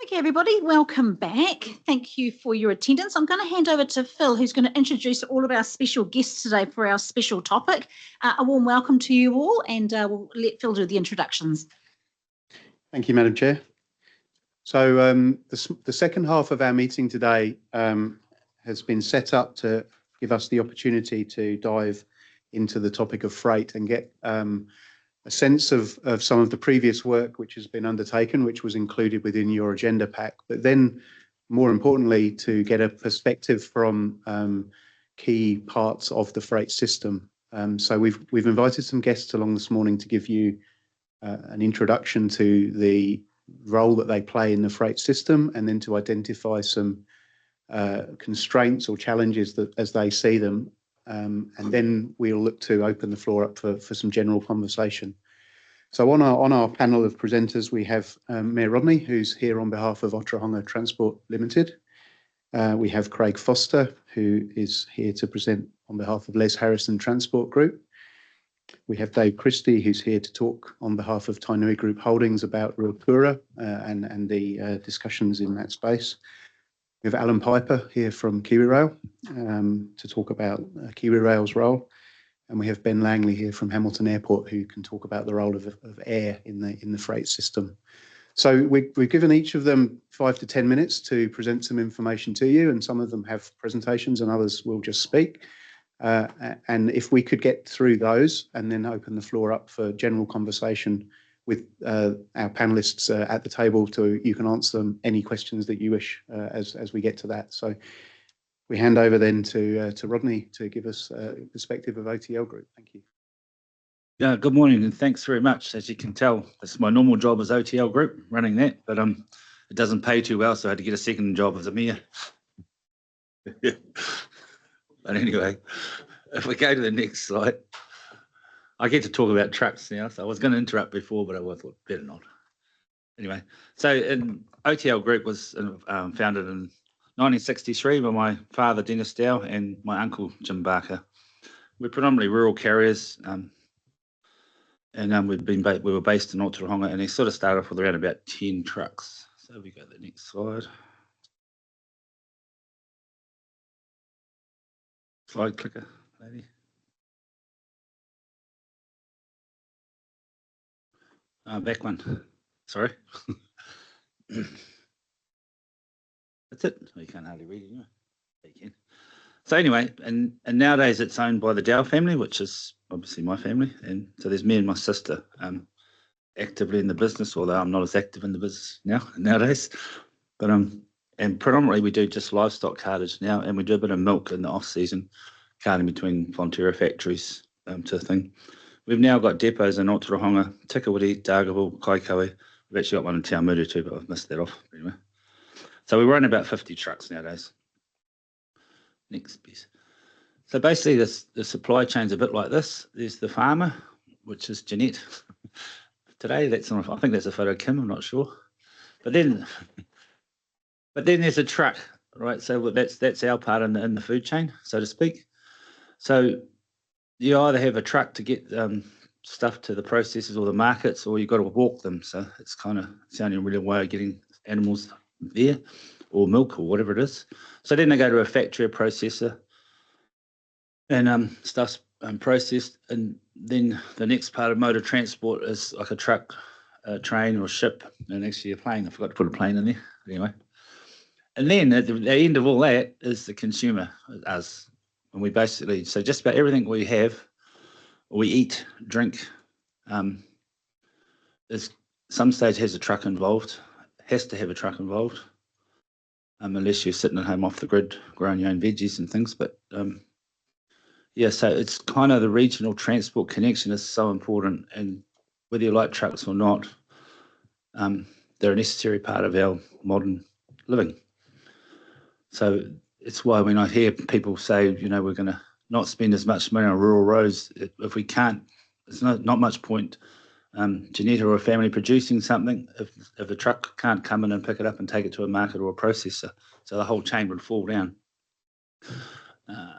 Okay, everybody, welcome back. Thank you for your attendance. I'm going to hand over to Phil, who's going to introduce all of our special guests today for our special topic. A warm welcome to you all, and we'll let Phil do the introductions. Thank you, Madam Chair. So the second half of our meeting today has been set up to give us the opportunity to dive into the topic of freight and get a sense of some of the previous work which has been undertaken, which was included within your agenda pack, but then more importantly, to get a perspective from key parts of the freight system. So we've invited some guests along this morning to give you an introduction to the role that they play in the freight system, and then to identify some constraints or challenges that as they see them. And then we'll look to open the floor up for some general conversation. So on our panel of presenters, we have Mayor Rodney, who's here on behalf of Otorohanga Transport Limited. We have Craig Foster, who is here to present on behalf of Les Harrison Transport Group. We have Dave Christie, who's here to talk on behalf of Tainui Group Holdings about Ruapura and the discussions in that space. We have Alan Piper here from KiwiRail to talk about KiwiRail's role. And we have Ben Langley here from Hamilton Airport, who can talk about the role of air in the freight system. So we've given each of them 5 to 10 minutes to present some information to you, and some of them have presentations and others will just speak. And if we could get through those and then open the floor up for general conversation with our panelists at the table, you can answer them any questions that you wish as we get to that. So we hand over then to Rodney to give us a perspective of OTL Group. Thank you. Yeah, good morning and thanks very much. As you can tell, it's my normal job as OTL Group, running that, but it doesn't pay too well, so I had to get a second job as a mayor. But anyway, if we go to the next slide, I get to talk about trucks now. So I was going to interrupt before, but I thought better not. Anyway, so OTL Group was founded in 1963 by my father, Dennis Dow, and my uncle, Jim Barker. We're predominantly rural carriers, and we were based in Otorohanga, and they sort of started off with around about 10 trucks. So we go to the next slide. Slide clicker, maybe. Back one. Sorry. That's it. You can't hardly read it, anyway. You can. So anyway, and nowadays it's owned by the Dow family, which is obviously my family. And so there's me and my sister actively in the business, although I'm not as active in the business nowadays. But and predominantly we do just livestock cartage now, and we do a bit of milk in the off season, carting between Fonterra factories to a thing. We've now got depots in Otorohanga, Tikawiti, Dargaville, Kaikohe. We've actually got one in Te Awamutu too, but I've missed that off anyway. So we run about 50 trucks nowadays. Next piece. So basically the supply chain's a bit like this. There's the farmer, which is Jeanette. Today, I think that's a photo of Kim, I'm not sure. But then there's a truck, right? So that's our part in the food chain, so to speak. So you either have a truck to get stuff to the processors or the markets, or you've got to walk them. So it's kind of the only real way of getting animals there, or milk, or whatever it is. So then they go to a factory, a processor, and stuff's processed. And then the next part of motor transport is like a truck, a train, or a ship, and actually a plane. I forgot to put a plane in there. Anyway. And then at the end of all that is the consumer, us. And we basically, so just about everything we have, we eat, drink, is some stage has a truck involved, has to have a truck involved, unless you're sitting at home off the grid, growing your own veggies and things. But yeah, so it's kind of the regional transport connection is so important, and whether you like trucks or not, they're a necessary part of our modern living. So it's why when I hear people say, you know, we're going to not spend as much money on rural roads, if we can't, there's not much point Jeanette or a family producing something if a truck can't come in and pick it up and take it to a market or a processor. So the whole chain would fall down.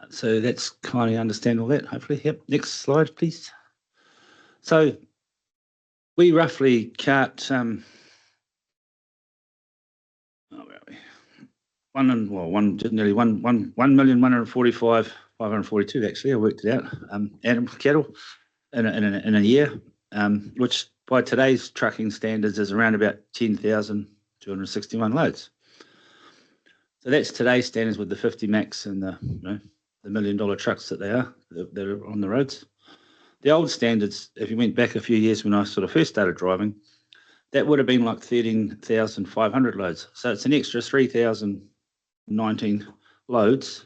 So that's kind of understand all that, hopefully. Yep, next slide, please. So we roughly cart nearly 1,145,542 actually. I worked it out. Animal cattle in a year, which by today's trucking standards is around about 10,261 loads. So that's today's standards with the 50 max and the $1 million trucks that are on the roads. The old standards, if you went back a few years when I sort of first started driving, that would have been like 13,500 loads. So it's an extra 3,019 loads.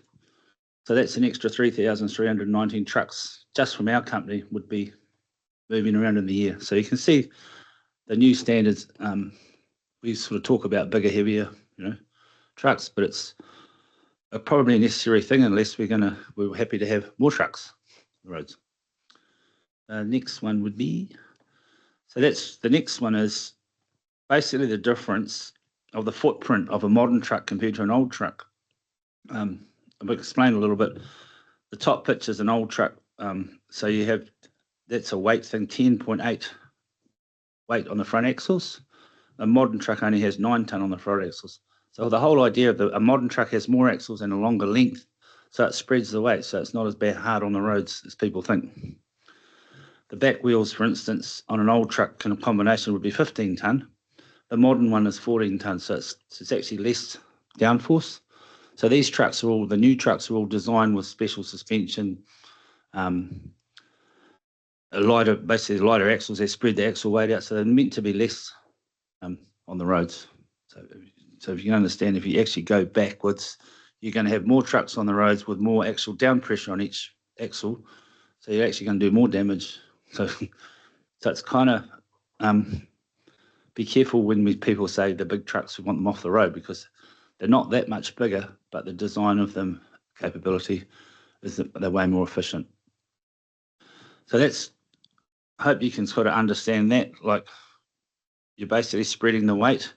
So that's an extra 3,319 trucks just from our company would be moving around in the year. So you can see the new standards. We sort of talk about bigger, heavier, trucks, but it's probably a necessary thing unless we're happy to have more trucks on the roads. Next one would be, so that's the next one is basically the difference of the footprint of a modern truck compared to an old truck. I'll explain a little bit. The top picture is an old truck. So you have, that's a weight thing, 10.8 weight on the front axles. A modern truck only has 9 ton on the front axles. So the whole idea of a modern truck has more axles and a longer length, so it spreads the weight, so it's not as hard on the roads as people think. The back wheels, for instance, on an old truck combination would be 15 ton. The modern one is 14 ton, so it's actually less downforce. So these trucks are the new trucks are all designed with special suspension, basically lighter axles. They spread the axle weight out, so they're meant to be less on the roads. So if you can understand, if you actually go backwards, you're going to have more trucks on the roads with more actual down pressure on each axle. So you're actually going to do more damage. So it's kind of, be careful when people say the big trucks, we want them off the road, because they're not that much bigger, but the design of them, capability, is that they're way more efficient. So I hope you can sort of understand that, like you're basically spreading the weight.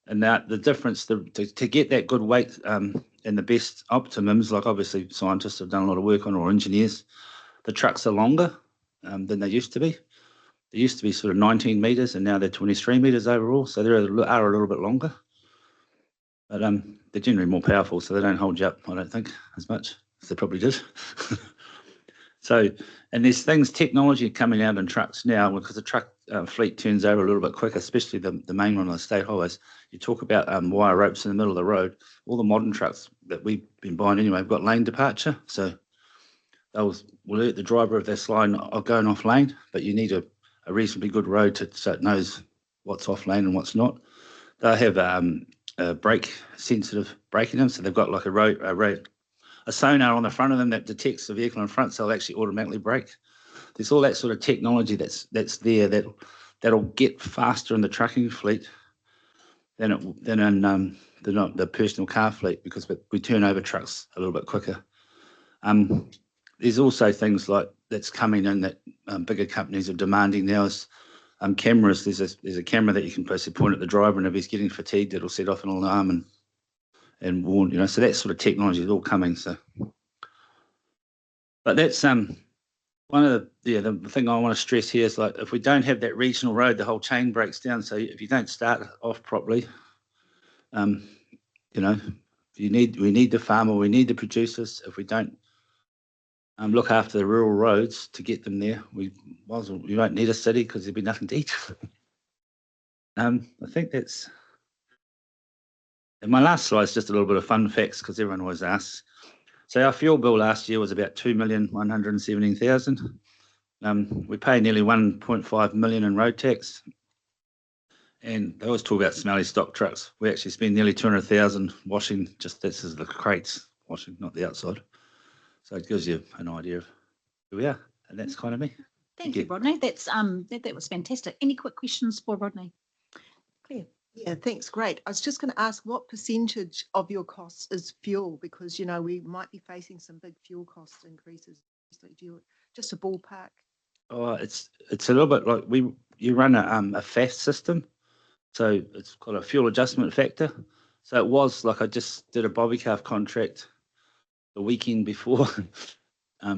And now the difference to get that good weight and the best optimums, like obviously scientists have done a lot of work on, or engineers, the trucks are longer than they used to be. They used to be sort of 19 metres and now they're 23 metres overall. So they are a little bit longer. But they're generally more powerful, so they don't hold you up, I don't think, as much as they probably did. So, and there's technology coming out in trucks now, because the truck fleet turns over a little bit quicker, especially the main one on the state highways. You talk about wire ropes in the middle of the road. All the modern trucks that we've been buying anyway have got lane departure. So will alert the driver if they're sliding or going off lane, but you need a reasonably good road so it knows what's off lane and what's not. They have brake sensitive braking them, so they've got like a sonar on the front of them that detects the vehicle in front, so they'll actually automatically brake. There's all that sort of technology that's there that'll get faster in the trucking fleet than in the personal car fleet, because we turn over trucks a little bit quicker. There's also things like that's coming in that bigger companies are demanding now is cameras. There's a camera that you can basically point at the driver, and if he's getting fatigued, it'll set off an alarm and warn, so that sort of technology is all coming. So, but that's one of the thing I want to stress here is, like, if we don't have that regional road, the whole chain breaks down. So if you don't start off properly, we need the farmer, we need the producers. If we don't look after the rural roads to get them there, we won't need a city, because there'll be nothing to eat. I think that's. And my last slide is just a little bit of fun facts, because everyone always asks. So our fuel bill last year was about 2,117,000. We pay nearly 1.5 million in road tax. And they always talk about smelly stock trucks. We actually spend nearly 200,000 washing, this is the crates washing, not the outside. So it gives you an idea of who we are. And that's kind of me. Thank you, Rodney. That's that was fantastic. Any quick questions for Rodney? Claire. Yeah, thanks. Great. I was just going to ask, what percentage of your costs is fuel? Because, we might be facing some big fuel cost increases. Just a ballpark. Oh, it's a little bit like you run a fast system. So it's called a fuel adjustment factor. So it was like, I just did a bobby calf contract the weekend before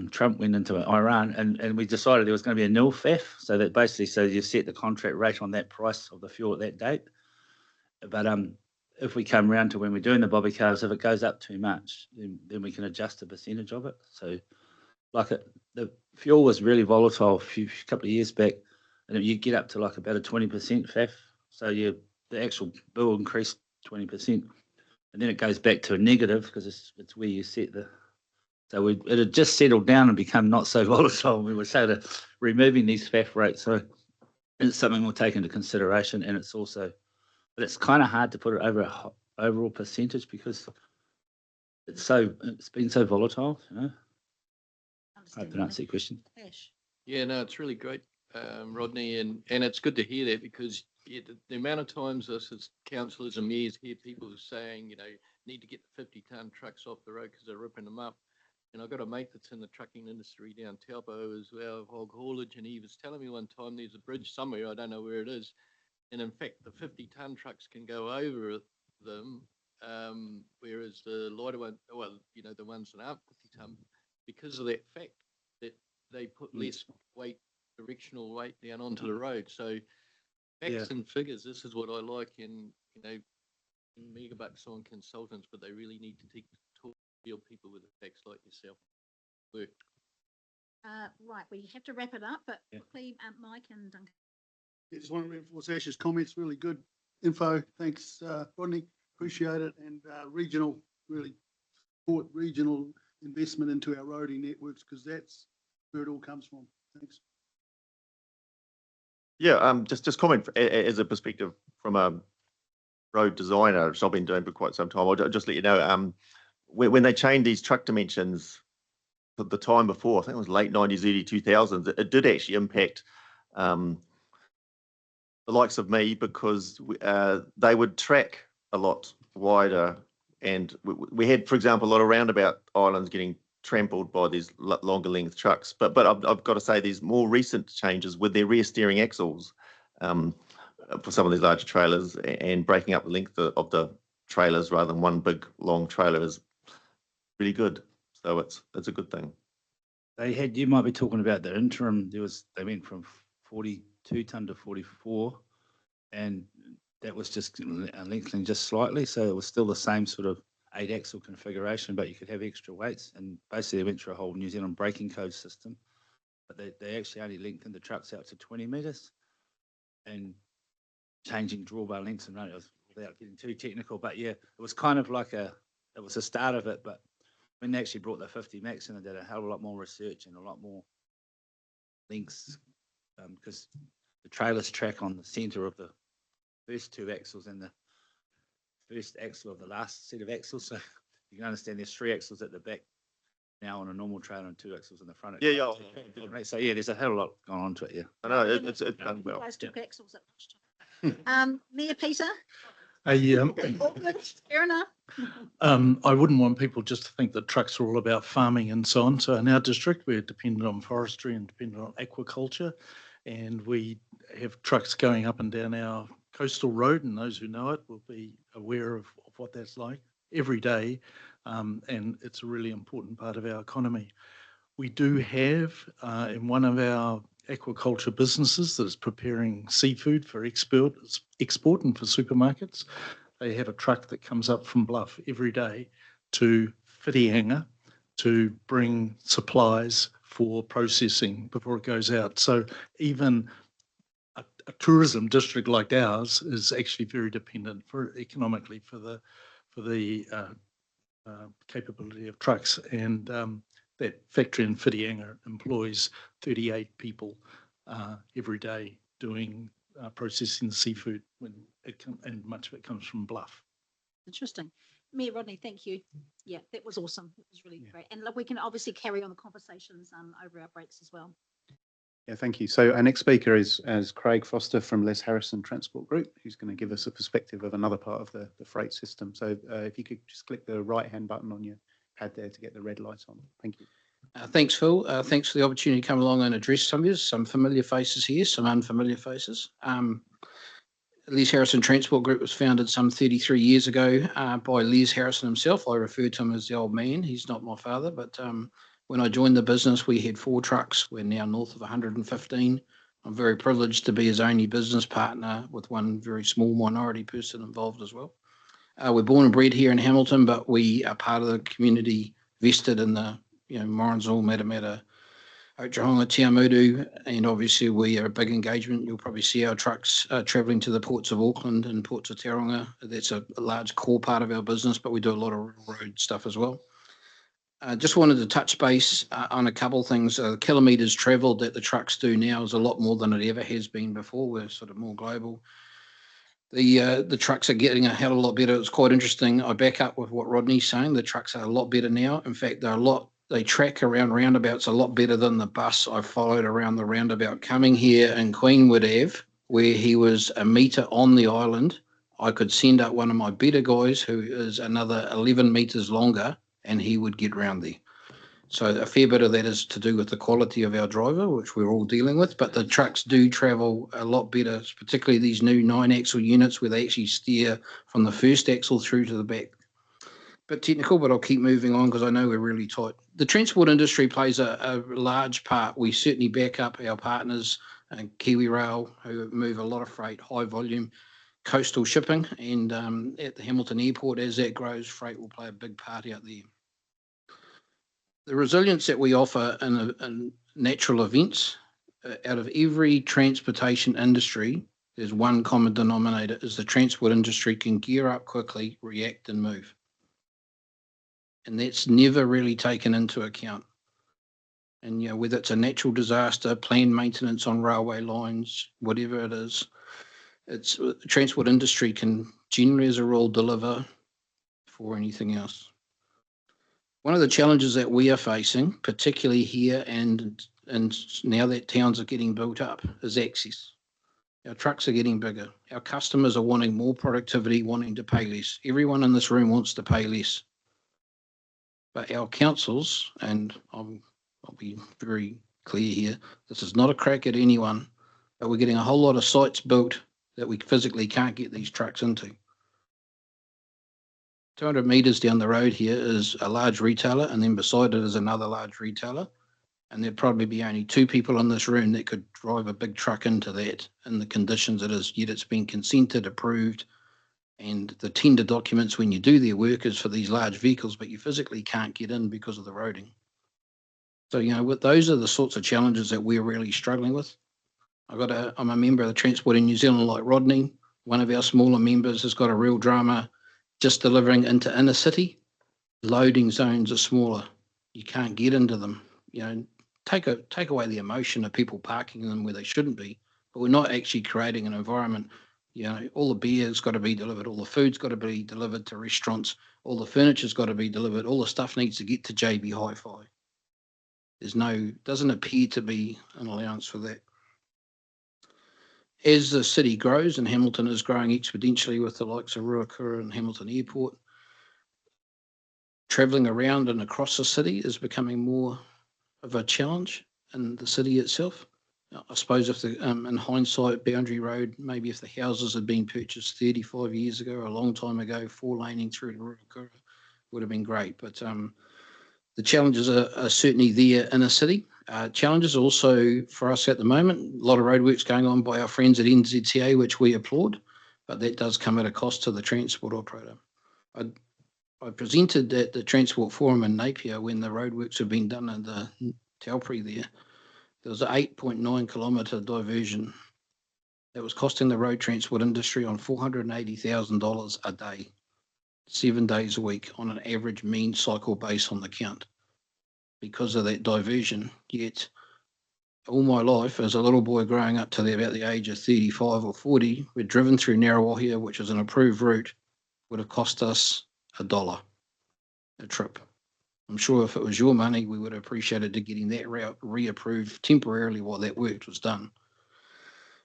Trump went into Iran, and we decided there was going to be a nil FAF. So that basically, so you set the contract rate on that price of the fuel at that date. But if we come round to when we're doing the bobby cars, if it goes up too much, then we can adjust the percentage of it. So like the fuel was really volatile a couple of years back, and you get up to like about a 20% FAF. So the actual bill increased 20%, and then it goes back to a negative because it's where you set the. So it had just settled down and become not so volatile. We were sort of removing these FAF rates. So it's something we'll take into consideration, and it's also, but it's kind of hard to put it over a overall percentage because it's been so volatile. I hope that answers your question. Ash. Yeah, no, it's really great, Rodney, and it's good to hear that because the amount of times us as councillors and mayors hear people saying, need to get the 50-ton trucks off the road because they're ripping them up. And I've got a mate that's in the trucking industry down Taupo as well, hog haulage, and he was telling me one time there's a bridge somewhere, I don't know where it is, and in fact the 50-ton trucks can go over them, whereas the lighter one, well, the ones that aren't 50-ton, because of that fact that they put less weight, directional weight down onto the road. So facts and figures, this is what I like, and megabucks on consultants, but they really need to talk to people with the facts like yourself. Work. Right, we have to wrap it up, but quickly, Mike and Duncan. I just want to reinforce Ash's comments. Really good info. Thanks, Rodney. Appreciate it. And regional, really support regional investment into our roading networks because that's where it all comes from. Thanks. Yeah, just comment as a perspective from a road designer, which I've been doing for quite some time. I'll just let you know, when they changed these truck dimensions for the time before, I think it was late 90s, early 2000s, it did actually impact the likes of me because they would track a lot wider. And we had, for example, a lot of roundabout islands getting trampled by these longer length trucks. But I've got to say these more recent changes with their rear steering axles for some of these larger trailers and breaking up the length of the trailers rather than one big long trailer is really good. So it's a good thing. You might be talking about the interim. They went from 42 ton to 44, and that was just lengthening just slightly. So it was still the same sort of 8-axle configuration, but you could have extra weights. And basically, they went through a whole New Zealand braking code system. But they actually only lengthened the trucks out to 20 metres and changing drawbar lengths and running without getting too technical. But yeah, it was kind of like it was the start of it. But when they actually brought the 50 max in, they did a hell of a lot more research and a lot more links because the trailers track on the centre of the first 2 axles and the first axle of the last set of axles. So you can understand there's 3 axles at the back now on a normal trailer and 2 axles in the front. Yeah. So yeah, there's a hell of a lot going on to it. Yeah. I know it's done well. Guys took axles at lunchtime. Mayor Peter. Fair enough. I wouldn't want people just to think that trucks are all about farming and so on. So in our district, we're dependent on forestry and dependent on aquaculture, and we have trucks going up and down our coastal road, and those who know it will be aware of what that's like every day, and it's a really important part of our economy. We do have in one of our aquaculture businesses that is preparing seafood for export and for supermarkets. They have a truck that comes up from Bluff every day to Whitianga to bring supplies for processing before it goes out. So even a tourism district like ours is actually very dependent economically for the capability of trucks. And that factory in Whitianga employs 38 people every day doing processing the seafood and much of it comes from Bluff. Interesting. Mayor Rodney, thank you. Yeah, that was awesome. It was really great. And look, we can obviously carry on the conversations over our breaks as well. Yeah, thank you. So our next speaker is Craig Foster from Les Harrison Transport Group, who's going to give us a perspective of another part of the freight system. So if you could just click the right-hand button on your pad there to get the red light on. Thank you. Thanks, Phil. Thanks for the opportunity to come along and address some of you. Some familiar faces here, some unfamiliar faces. Les Harrison Transport Group was founded some 33 years ago by Les Harrison himself. I refer to him as the old man. He's not my father, but when I joined the business, we had 4 trucks. We're now north of 115. I'm very privileged to be his only business partner with one very small minority person involved as well. We're born and bred here in Hamilton, but we are part of the community vested in the, Morrinsville, Matamata, Otaronga, Tiamutu, and obviously we are a big engagement. You'll probably see our trucks travelling to the ports of Auckland and ports of Tauranga. That's a large core part of our business, but we do a lot of road stuff as well. Just wanted to touch base on a couple of things. Kilometres travelled that the trucks do now is a lot more than it ever has been before. We're sort of more global. The trucks are getting a hell of a lot better. It's quite interesting. I back up with what Rodney's saying. The trucks are a lot better now. In fact, they track around roundabouts a lot better than the bus I followed around the roundabout coming here in Queenwood Ave, where he was a metre on the island. I could send up one of my better guys who is another 11 metres longer, and he would get round there. So a fair bit of that is to do with the quality of our driver, which we're all dealing with, but the trucks do travel a lot better, particularly these new 9-axle units where they actually steer from the first axle through to the back. Bit technical, but I'll keep moving on because I know we're really tight. The transport industry plays a large part. We certainly back up our partners, Kiwi Rail, who move a lot of freight, high volume, coastal shipping, and at the Hamilton Airport, as that grows, freight will play a big part out there. The resilience that we offer in natural events, out of every transportation industry, there's one common denominator, is the transport industry can gear up quickly, react and move. And that's never really taken into account. And whether it's a natural disaster, planned maintenance on railway lines, whatever it is, it's the transport industry can generally as a rule deliver for anything else. One of the challenges that we are facing, particularly here and now that towns are getting built up, is access. Our trucks are getting bigger. Our customers are wanting more productivity, wanting to pay less. Everyone in this room wants to pay less. But our councils, and I'll be very clear here, this is not a crack at anyone, but we're getting a whole lot of sites built that we physically can't get these trucks into. 200 metres down the road here is a large retailer, and then beside it is another large retailer. And there'd probably be only 2 people in this room that could drive a big truck into that in the conditions it is, yet it's been consented, approved, and the tender documents when you do their work is for these large vehicles, but you physically can't get in because of the roading. So, those are the sorts of challenges that we're really struggling with. I'm a member of the Transporting New Zealand like Rodney. One of our smaller members has got a real drama just delivering into inner city. Loading zones are smaller. You can't get into them. Take away the emotion of people parking them where they shouldn't be, but we're not actually creating an environment. All the beer's got to be delivered, all the food's got to be delivered to restaurants, all the furniture's got to be delivered, all the stuff needs to get to JB Hi-Fi. Doesn't appear to be an allowance for that. As the city grows, and Hamilton is growing exponentially with the likes of Ruakura and Hamilton Airport, travelling around and across the city is becoming more of a challenge in the city itself. I suppose if in hindsight, Boundary Road, maybe if the houses had been purchased 35 years ago, or a long time ago, 4-laning through to Ruakura would have been great. But the challenges are certainly there in a city. Challenges also for us at the moment, a lot of roadworks going on by our friends at NZTA, which we applaud, but that does come at a cost to the transport operator. I presented at the Transport Forum in Napier when the roadworks have been done in the Taupiri there. There was an 8.9 kilometre diversion that was costing the road transport industry on $480,000 a day, 7 days a week on an average mean cycle base on the count. Because of that diversion, yet all my life as a little boy growing up to about the age of 35 or 40, we'd driven through Narrawahia, which is an approved route, would have cost us $1 a trip. I'm sure if it was your money, we would have appreciated getting that route reapproved temporarily while that work was done.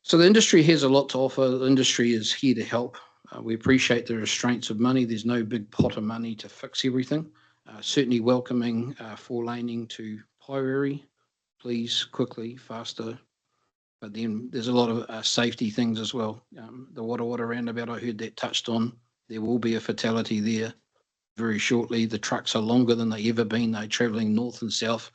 So the industry has a lot to offer. The industry is here to help. We appreciate the restraints of money. There's no big pot of money to fix everything. Certainly welcoming 4-laning to Pairiri, please, quickly, faster. But then there's a lot of safety things as well. The Wada Wada roundabout, I heard that touched on. There will be a fatality there very shortly. The trucks are longer than they've ever been. They're travelling north and south.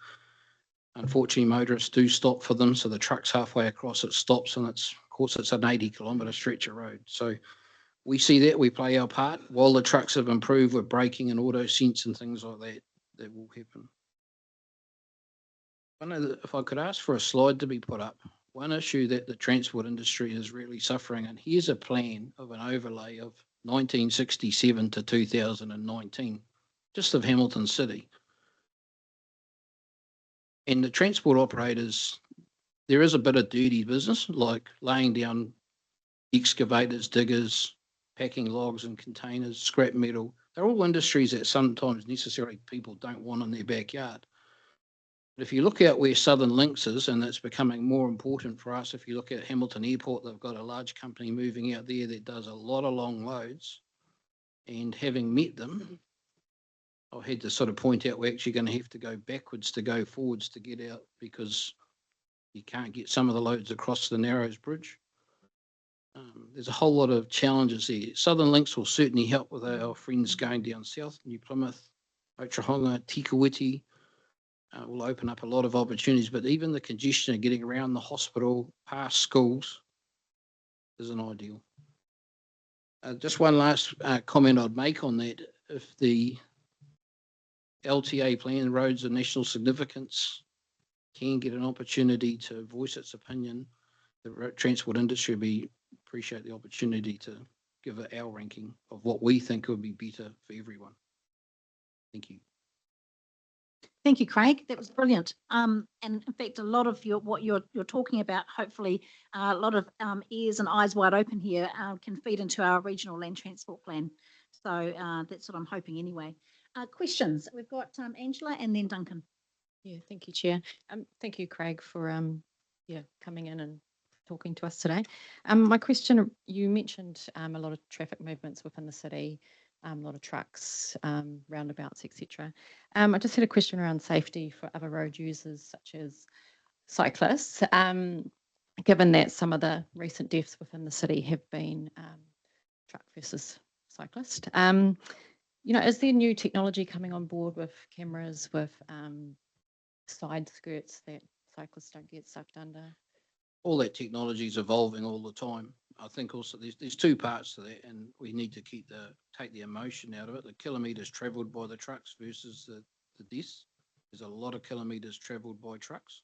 Unfortunately, motorists do stop for them. So the truck's halfway across, it stops, and of course, it's an 80-kilometre stretch of road. So we see that, we play our part. While the trucks have improved with braking and auto sense and things like that, that will happen. If I could ask for a slide to be put up, one issue that the transport industry is really suffering, and here's a plan of an overlay of 1967 to 2019, just of Hamilton City. And the transport operators, there is a bit of dirty business, like laying down excavators, diggers, packing logs and containers, scrap metal. They're all industries that sometimes necessarily people don't want in their backyard. But if you look at where Southern Links is, and it's becoming more important for us, if you look at Hamilton Airport, they've got a large company moving out there that does a lot of long loads. And having met them, I had to sort of point out we're actually going to have to go backwards to go forwards to get out, because you can't get some of the loads across the Narrows Bridge. There's a whole lot of challenges there. Southern Links will certainly help with our friends going down south, New Plymouth, Otrahonga, Tikawiti. Will open up a lot of opportunities, but even the congestion of getting around the hospital, past schools, isn't ideal. Just one last comment I'd make on that. If the LTA plan, roads of national significance, can get an opportunity to voice its opinion, the transport industry would appreciate the opportunity to give it our ranking of what we think would be better for everyone. Thank you. Thank you, Craig. That was brilliant. And in fact, a lot of what you're talking about, hopefully, a lot of ears and eyes wide open here can feed into our regional land transport plan. So that's what I'm hoping anyway. Questions? We've got Angela and then Duncan. Yeah, thank you, Chair. Thank you, Craig, for coming in and talking to us today. My question: you mentioned a lot of traffic movements within the city. A lot of trucks, roundabouts, etc. I just had a question around safety for other road users, such as cyclists, given that some of the recent deaths within the city have been truck versus cyclist. Is there new technology coming on board with cameras, with side skirts that cyclists don't get sucked under? All that technology is evolving all the time. I think also there's two parts to that, and we need to take the emotion out of it. The kilometres travelled by the trucks versus the deaths. There's a lot of kilometres travelled by trucks.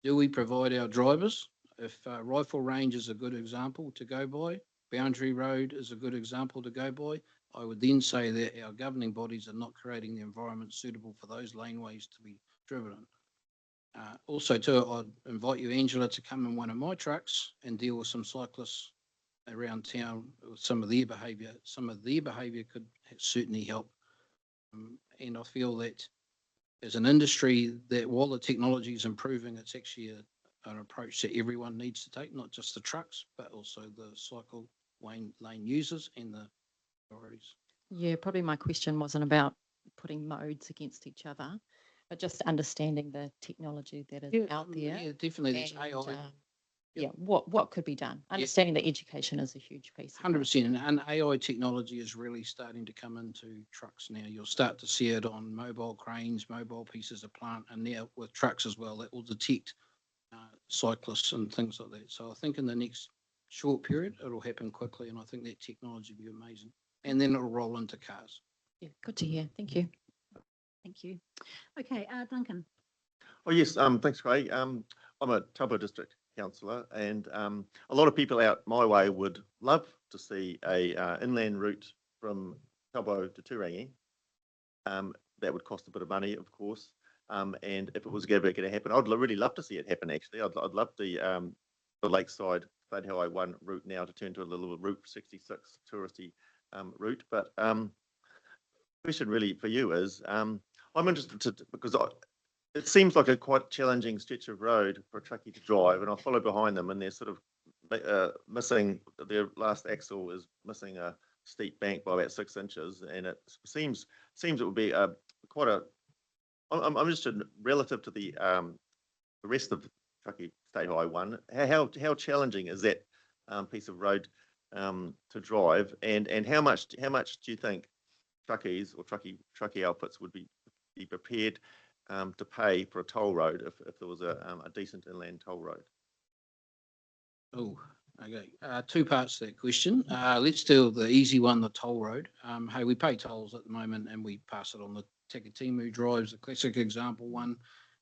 Do we provide our drivers? If Rifle Range is a good example to go by, Boundary Road is a good example to go by, I would then say that our governing bodies are not creating the environment suitable for those laneways to be driven in. Also, too, I'd invite you, Angela, to come in one of my trucks and deal with some cyclists around town with some of their behaviour. Some of their behaviour could certainly help. And I feel that as an industry, that while the technology is improving, it's actually an approach that everyone needs to take, not just the trucks, but also the cycle lane users and the authorities. Yeah, probably my question wasn't about putting modes against each other, but just understanding the technology that is out there. Yeah, definitely. There's AI. What could be done? Understanding that education is a huge piece. 100%. And AI technology is really starting to come into trucks now. You'll start to see it on mobile cranes, mobile pieces of plant, and now with trucks as well, that will detect cyclists and things like that. So I think in the next short period, it'll happen quickly, and I think that technology will be amazing. And then it'll roll into cars. Yeah, good to hear. Thank you. Thank you. Okay, Duncan. Oh, yes. Thanks, Craig. I'm a Taupo District Councillor, and a lot of people out my way would love to see a inland route from Taupo to Turangi. That would cost a bit of money, of course. And if it was going to happen, I'd really love to see it happen, actually. I'd love the Lakeside State Highway 1 route now to turn to a little Route 66 touristy route. But question really for you is, I'm interested because it seems like a quite challenging stretch of road for a truckie to drive, and I follow behind them, and they're sort of missing, their last axle is missing a steep bank by about 6 inches, and it seems it would be quite a. I'm interested relative to the rest of Truckee State Highway 1. How challenging is that piece of road to drive, and how much do you think truckies or truckie outfits would be prepared to pay for a toll road if there was a decent inland toll road? Oh, Okay, two parts to that question. Let's do the easy one, the toll road. Hey, we pay tolls at the moment and we pass it on. The Takitimu drives, a classic example one.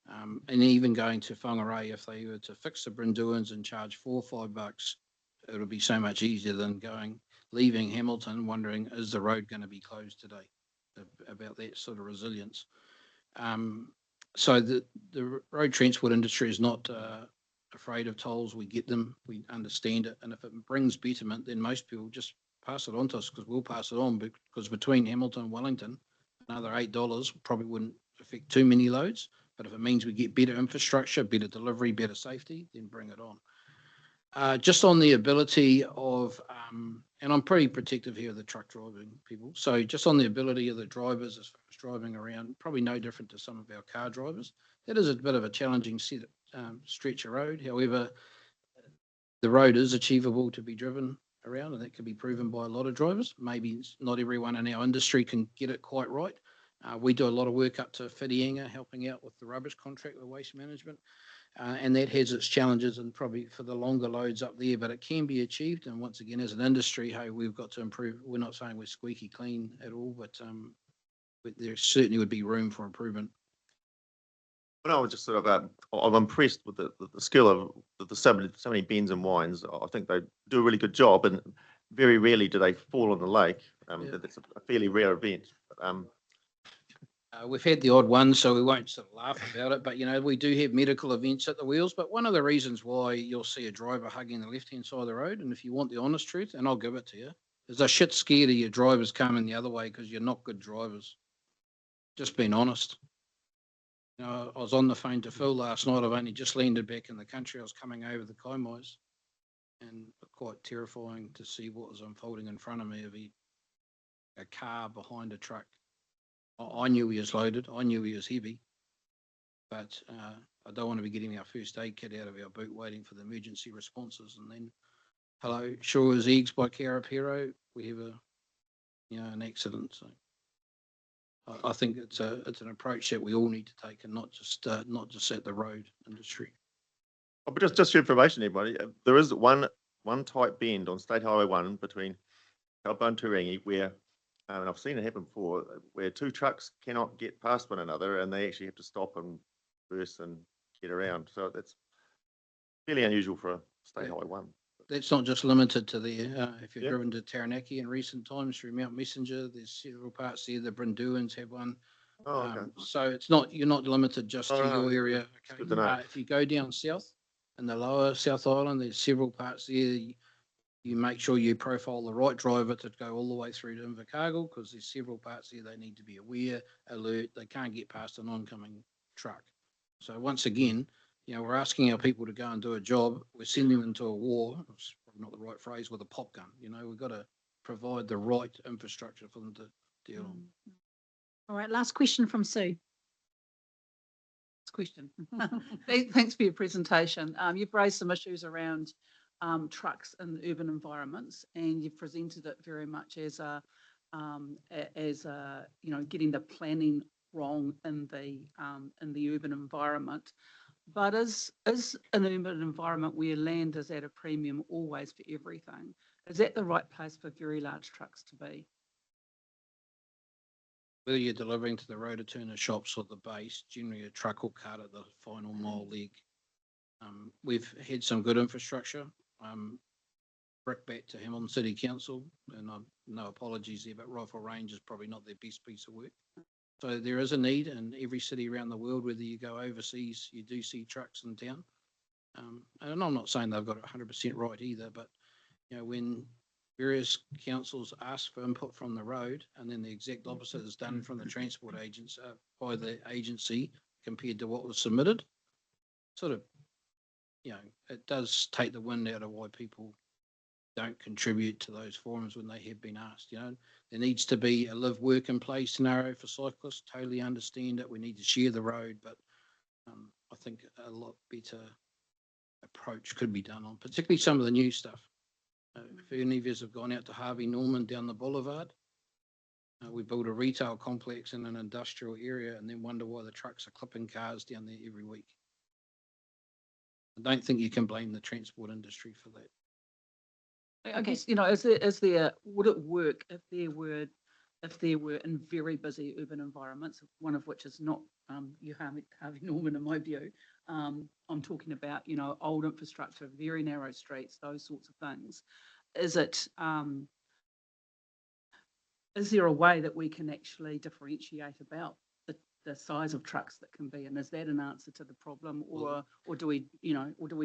And even going to Whangarei, if they were to fix the Brinduans and charge $4 or $5, it would be so much easier than leaving Hamilton wondering, is the road going to be closed today? About that sort of resilience. So the road transport industry is not afraid of tolls. We get them, we understand it, and if it brings betterment, then most people just pass it on to us because we'll pass it on, because between Hamilton and Wellington, another $8 probably wouldn't affect too many loads. But if it means we get better infrastructure, better delivery, better safety, then bring it on. Just on the ability of, and I'm pretty protective here of the truck driving people. So just on the ability of the drivers as far as driving around, probably no different to some of our car drivers. That is a bit of a challenging stretch of road. However, the road is achievable to be driven around, and that can be proven by a lot of drivers. Maybe not everyone in our industry can get it quite right. We do a lot of work up to Whitianga, helping out with the rubbish contract with waste management. And that has its challenges and probably for the longer loads up there, but it can be achieved. And once again, as an industry, hey, we've got to improve. We're not saying we're squeaky clean at all, but there certainly would be room for improvement. But I was just sort of, I'm impressed with the skill of the so many bends and winds. I think they do a really good job, and very rarely do they fall on the lake. That's a fairly rare event. But, we've had the odd one, so we won't sort of laugh about it. But, we do have medical events at the wheels. But one of the reasons why you'll see a driver hugging the left-hand side of the road, and if you want the honest truth, and I'll give it to you, is they're shit scared of your drivers coming the other way because you're not good drivers. Just being honest. I was on the phone to Phil last night. I've only just landed back in the country. I was coming over the Kaimais, and quite terrifying to see what was unfolding in front of me of a car behind a truck. I knew he was loaded. I knew he was heavy. But I don't want to be getting our first aid kit out of our boot waiting for the emergency responses. And then, hello, sure as eggs by Karapiro, we have an accident. So I think it's an approach that we all need to take, and not just at the road industry. Oh, but just for information, everybody, there is one tight bend on State Highway 1 between Taupo and Turangi where, and I've seen it happen before, where two trucks cannot get past one another and they actually have to stop and reverse and get around. So that's fairly unusual for a State Highway 1. That's not just limited to there. If you've driven to Taranaki in recent times through Mount Messenger, there's several parts there. The Brinduans have one. Oh, okay. So you're not limited just to your area. Okay. Good to know. If you go down south in the lower South Island, there's several parts there. You make sure you profile the right driver to go all the way through to Invercargill, because there's several parts there they need to be aware, alert. They can't get past an oncoming truck. So once again, we're asking our people to go and do a job. We're sending them into a war. It's probably not the right phrase, with a pop gun. We've got to provide the right infrastructure for them to deal on. All right, last question from Sue. Question. Thanks for your presentation. You've raised some issues around trucks in urban environments, and you've presented it very much as getting the planning wrong in the urban environment. But is an urban environment where land is at a premium always for everything? Is that the right place for very large trucks to be? Whether you're delivering to the road turner shops or the base, generally a truck will cut at the final mile leg. We've had some good infrastructure. Brickbat to Hamilton City Council, and no apologies there, but Rifle Range is probably not their best piece of work. So there is a need in every city around the world. Whether you go overseas, you do see trucks in town. And I'm not saying they've got it 100% right either, but when various councils ask for input from the road, and then the exact opposite is done from the transport agents by the agency compared to what was submitted, sort of, it does take the wind out of why people don't contribute to those forums when they have been asked. There needs to be a live, work and play scenario for cyclists. Totally understand it. We need to share the road, but I think a lot better approach could be done on particularly some of the new stuff. If any of us have gone out to Harvey Norman down the boulevard, we build a retail complex in an industrial area and then wonder why the trucks are clipping cars down there every week. I don't think you can blame the transport industry for that. I guess, you know, would it work if there were in very busy urban environments, one of which is not Harvey Norman in my view. I'm talking about, you know, old infrastructure, very narrow streets, those sorts of things. Is there a way that we can actually differentiate about the size of trucks that can be, and is that an answer to the problem, or do we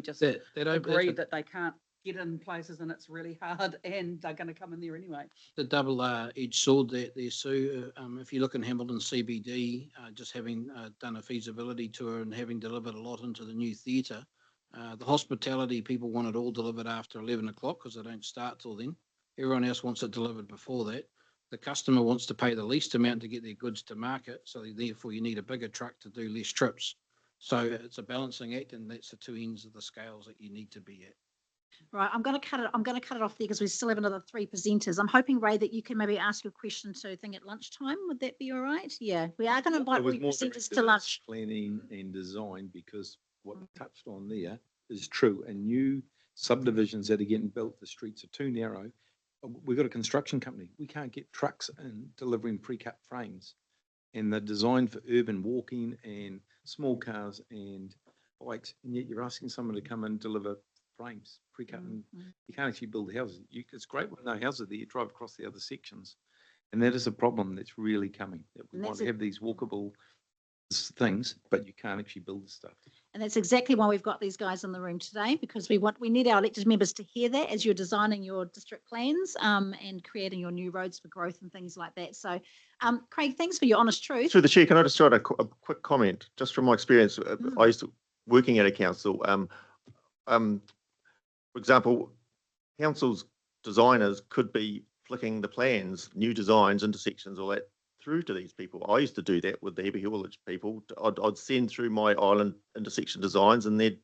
just agree that they can't get in places and it's really hard and they're going to come in there anyway? The double-edged sword there, Sue. If you look in Hamilton CBD, just having done a feasibility tour and having delivered a lot into the new theatre, the hospitality people want it all delivered after 11 o'clock because they don't start till then. Everyone else wants it delivered before that. The customer wants to pay the least amount to get their goods to market, so therefore you need a bigger truck to do less trips. So it's a balancing act, and that's the two ends of the scales that you need to be at. Right, I'm going to cut it off there because we still have another 3 presenters. I'm hoping, Ray, that you can maybe ask your question to thing at lunchtime. Would that be all right? Yeah, we are going to invite all your presenters to lunch. Planning and design, because what we touched on there is true. And new subdivisions that are getting built, the streets are too narrow. We've got a construction company. We can't get trucks in delivering pre-cut frames. And they're designed for urban walking and small cars and bikes. And yet you're asking someone to come and deliver frames, pre-cut. And you can't actually build houses. It's great when no houses there. You drive across the other sections. And that is a problem that's really coming. That we want to have these walkable things, but you can't actually build the stuff. And that's exactly why we've got these guys in the room today, because we need our elected members to hear that as you're designing your district plans and creating your new roads for growth and things like that. So, Craig, thanks for your honest truth. Through the chair, can I just throw out a quick comment? Just from my experience, I used to working at a council. For example, councils designers could be flicking the plans, new designs, intersections, all that through to these people. I used to do that with the heavy haulage people. I'd send through my island intersection designs and they'd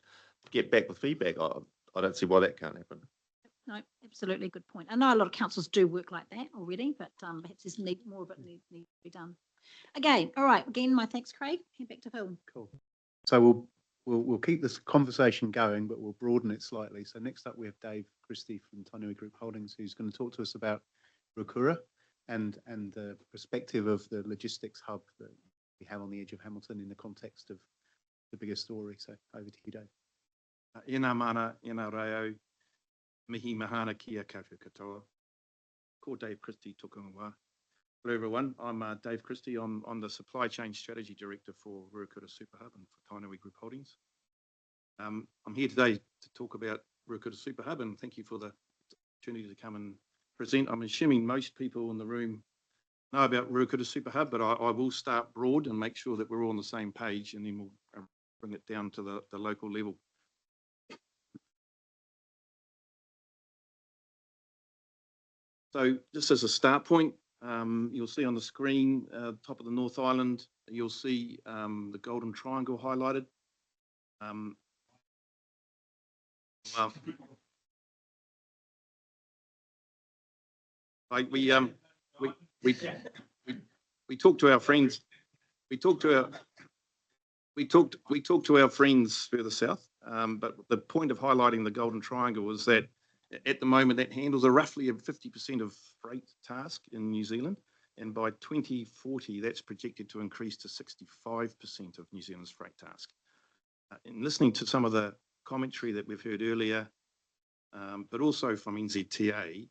get back with feedback. I don't see why that can't happen. No, absolutely good point. I know a lot of councils do work like that already, but perhaps there's more of it needs to be done. Okay, all right. Again, my thanks, Craig. Hand back to Phil. Cool. So we'll keep this conversation going, but we'll broaden it slightly. So next up, we have Dave Christie from Tainui Group Holdings, who's going to talk to us about Ruakura and the perspective of the logistics hub that we have on the edge of Hamilton in the context of the bigger story. So over to you, Dave. Ina mana, ina reo, mihi mahana kia koutou katoa. Ko Dave Christie tukunga wā. Hello everyone, I'm Dave Christie. I'm the Supply Chain Strategy Director for Ruakura Super Hub and for Tainui Group Holdings. I'm here today to talk about Ruakura Super Hub, and thank you for the opportunity to come and present. I'm assuming most people in the room know about Ruakura Super Hub, but I will start broad and make sure that we're all on the same page, and then we'll bring it down to the local level. So just as a start point, you'll see on the screen, top of the North Island, you'll see the Golden Triangle highlighted. We talked to our friends. We talked to our friends further south. But the point of highlighting the Golden Triangle was that at the moment that handles roughly 50% of freight task in New Zealand, and by 2040 that's projected to increase to 65% of New Zealand's freight task. In listening to some of the commentary that we've heard earlier, but also from NZTA,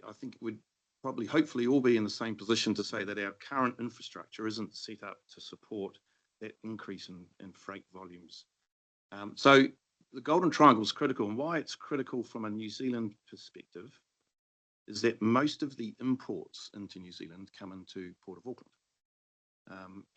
I think we'd probably hopefully all be in the same position to say that our current infrastructure isn't set up to support that increase in freight volumes. So the Golden Triangle is critical, and why it's critical from a New Zealand perspective is that most of the imports into New Zealand come into Port of Auckland.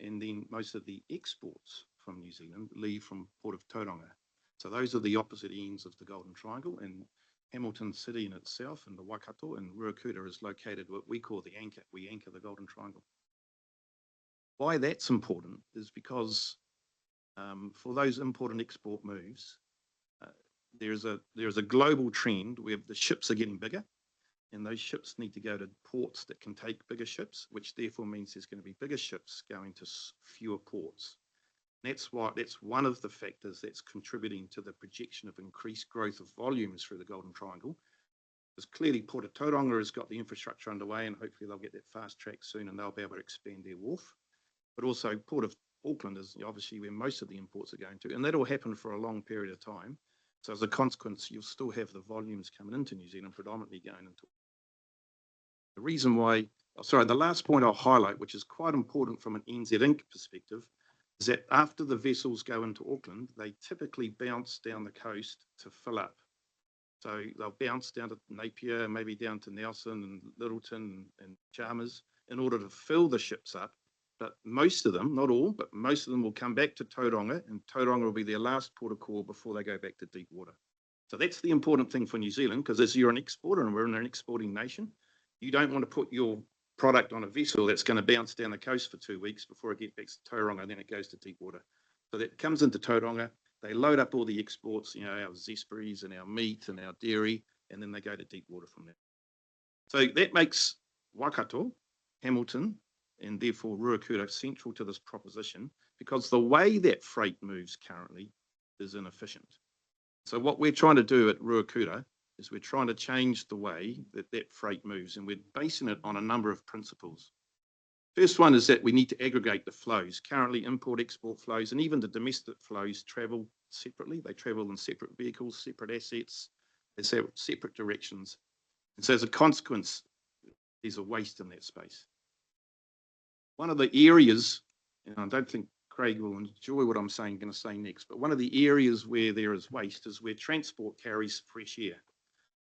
And then most of the exports from New Zealand leave from Port of Tauranga. So those are the opposite ends of the Golden Triangle, and Hamilton City in itself and the Waikato and Ruakura is located what we call the anchor. We anchor the Golden Triangle. Why that's important is because for those import and export moves, there's a global trend where the ships are getting bigger, and those ships need to go to ports that can take bigger ships, which therefore means there's going to be bigger ships going to fewer ports. That's one of the factors that's contributing to the projection of increased growth of volumes through the Golden Triangle. Because clearly Port of Tauranga has got the infrastructure underway, and hopefully they'll get that fast track soon and they'll be able to expand their wharf. But also Port of Auckland is obviously where most of the imports are going to, and that'll happen for a long period of time. So as a consequence, you'll still have the volumes coming into New Zealand, predominantly going into. The reason why, the last point I'll highlight, which is quite important from an NZ Inc. perspective, is that after the vessels go into Auckland, they typically bounce down the coast to fill up. So they'll bounce down to Napier, maybe down to Nelson and Littleton and Chalmers in order to fill the ships up. But most of them, not all, but most of them will come back to Tauranga, and Tauranga will be their last port of call before they go back to deep water. So that's the important thing for New Zealand, because as you're an exporter and we're in an exporting nation, you don't want to put your product on a vessel that's going to bounce down the coast for 2 weeks before it gets back to Tauranga, and then it goes to deep water. So that comes into Tauranga, they load up all the exports, you know, our zesperries and our meat and our dairy, and then they go to deep water from there. So that makes Waikato, Hamilton, and therefore Ruakura central to this proposition, because the way that freight moves currently is inefficient. So what we're trying to do at Ruakura is we're trying to change the way that that freight moves, and we're basing it on a number of principles. First one is that we need to aggregate the flows. Currently, import-export flows and even the domestic flows travel separately. They travel in separate vehicles, separate assets, they have separate directions. And so as a consequence, there's a waste in that space. One of the areas, and I don't think Craig will enjoy what I'm going to say next, but one of the areas where there is waste is where transport carries fresh air.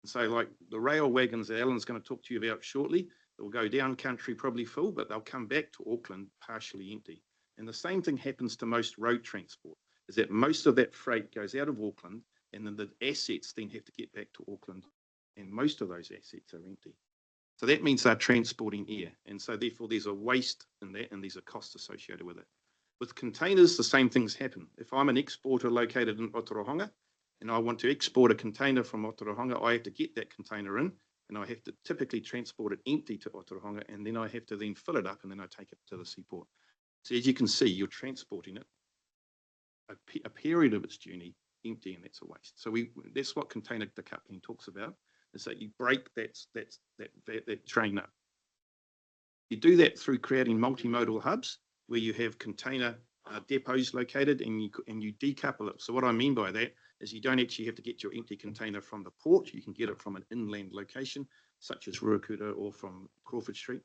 And so like the rail wagons that Alan's going to talk to you about shortly, they'll go down country probably full, but they'll come back to Auckland partially empty. And the same thing happens to most road transport, is that most of that freight goes out of Auckland, and then the assets then have to get back to Auckland, and most of those assets are empty. So that means they're transporting air, and so therefore there's a waste in that, and there's a cost associated with it. With containers, the same things happen. If I'm an exporter located in Otorohanga, and I want to export a container from Otorohanga, I have to get that container in, and I have to typically transport it empty to Otorohanga, and then I have to then fill it up, and then I take it to the seaport. So as you can see, you're transporting it a period of its journey empty, and that's a waste. So that's what container decoupling talks about, is that you break that train up. You do that through creating multimodal hubs where you have container depots located, and you decouple it. So what I mean by that is you don't actually have to get your empty container from the port. You can get it from an inland location, such as Ruakura or from Crawford Street.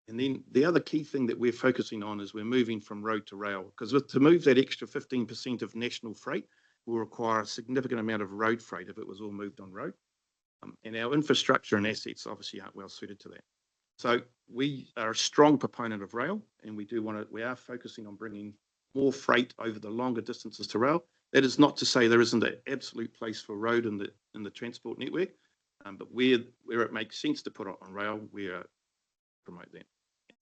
And then the other key thing that we're focusing on is we're moving from road to rail, because to move that extra 15% of national freight will require a significant amount of road freight if it was all moved on road. And our infrastructure and assets obviously aren't well suited to that. So we are a strong proponent of rail, and we are focusing on bringing more freight over the longer distances to rail. That is not to say there isn't an absolute place for road in the transport network, but where it makes sense to put it on rail, we promote that.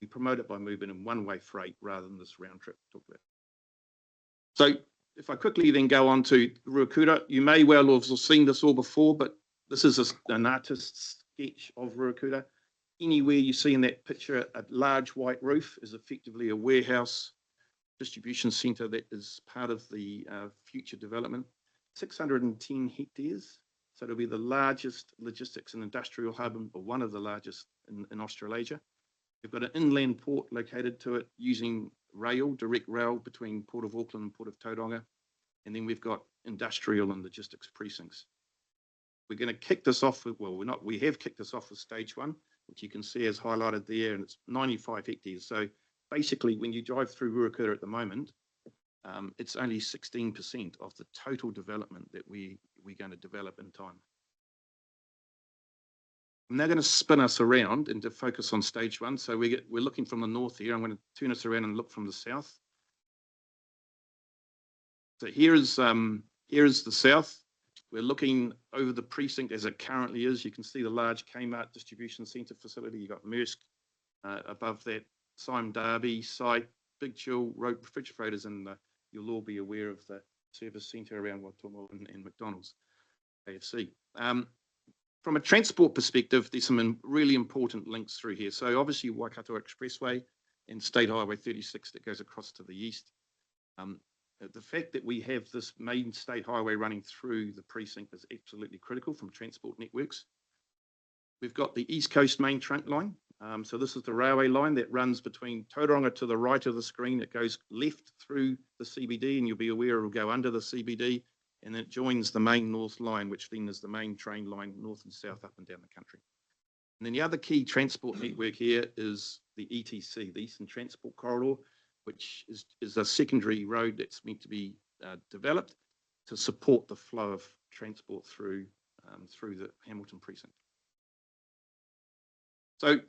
We promote it by moving in one-way freight rather than this round trip talk about. So if I quickly then go on to Ruakura, you may well have seen this all before, but this is an artist's sketch of Ruakura. Anywhere you see in that picture a large white roof is effectively a warehouse distribution centre that is part of the future development. 610 hectares, so it'll be the largest logistics and industrial hub, or one of the largest in Australasia. We've got an inland port located to it using rail, direct rail between Port of Auckland and Port of Tauranga, and then we've got industrial and logistics precincts. We're going to kick this off with, we have kicked this off with stage one, which you can see is highlighted there, and it's 95 hectares. So basically, when you drive through Ruakura at the moment, it's only 16% of the total development that we're going to develop in time. I'm now going to spin us around and to focus on stage one. So we're looking from the north here. I'm going to turn us around and look from the south. So here is the south. We're looking over the precinct as it currently is. You can see the large Kmart distribution centre facility. You've got Maersk above that, Sime Darby site, Big Chill, road refrigerators, and you'll all be aware of the service centre around Waitonga and McDonald's, AFC. From a transport perspective, there's some really important links through here. So obviously Waikato Expressway and State Highway 36 that goes across to the east. the fact that we have this main state highway running through the precinct is absolutely critical from transport networks. We've got the East Coast main trunk line. So this is the railway line that runs between Tauranga to the right of the screen. It goes left through the CBD, and you'll be aware it will go under the CBD, and then it joins the main north line, which then is the main train line north and south up and down the country. And then the other key transport network here is the ETC, the Eastern Transport Corridor, which is a secondary road that's meant to be developed to support the flow of transport through the Hamilton precinct. So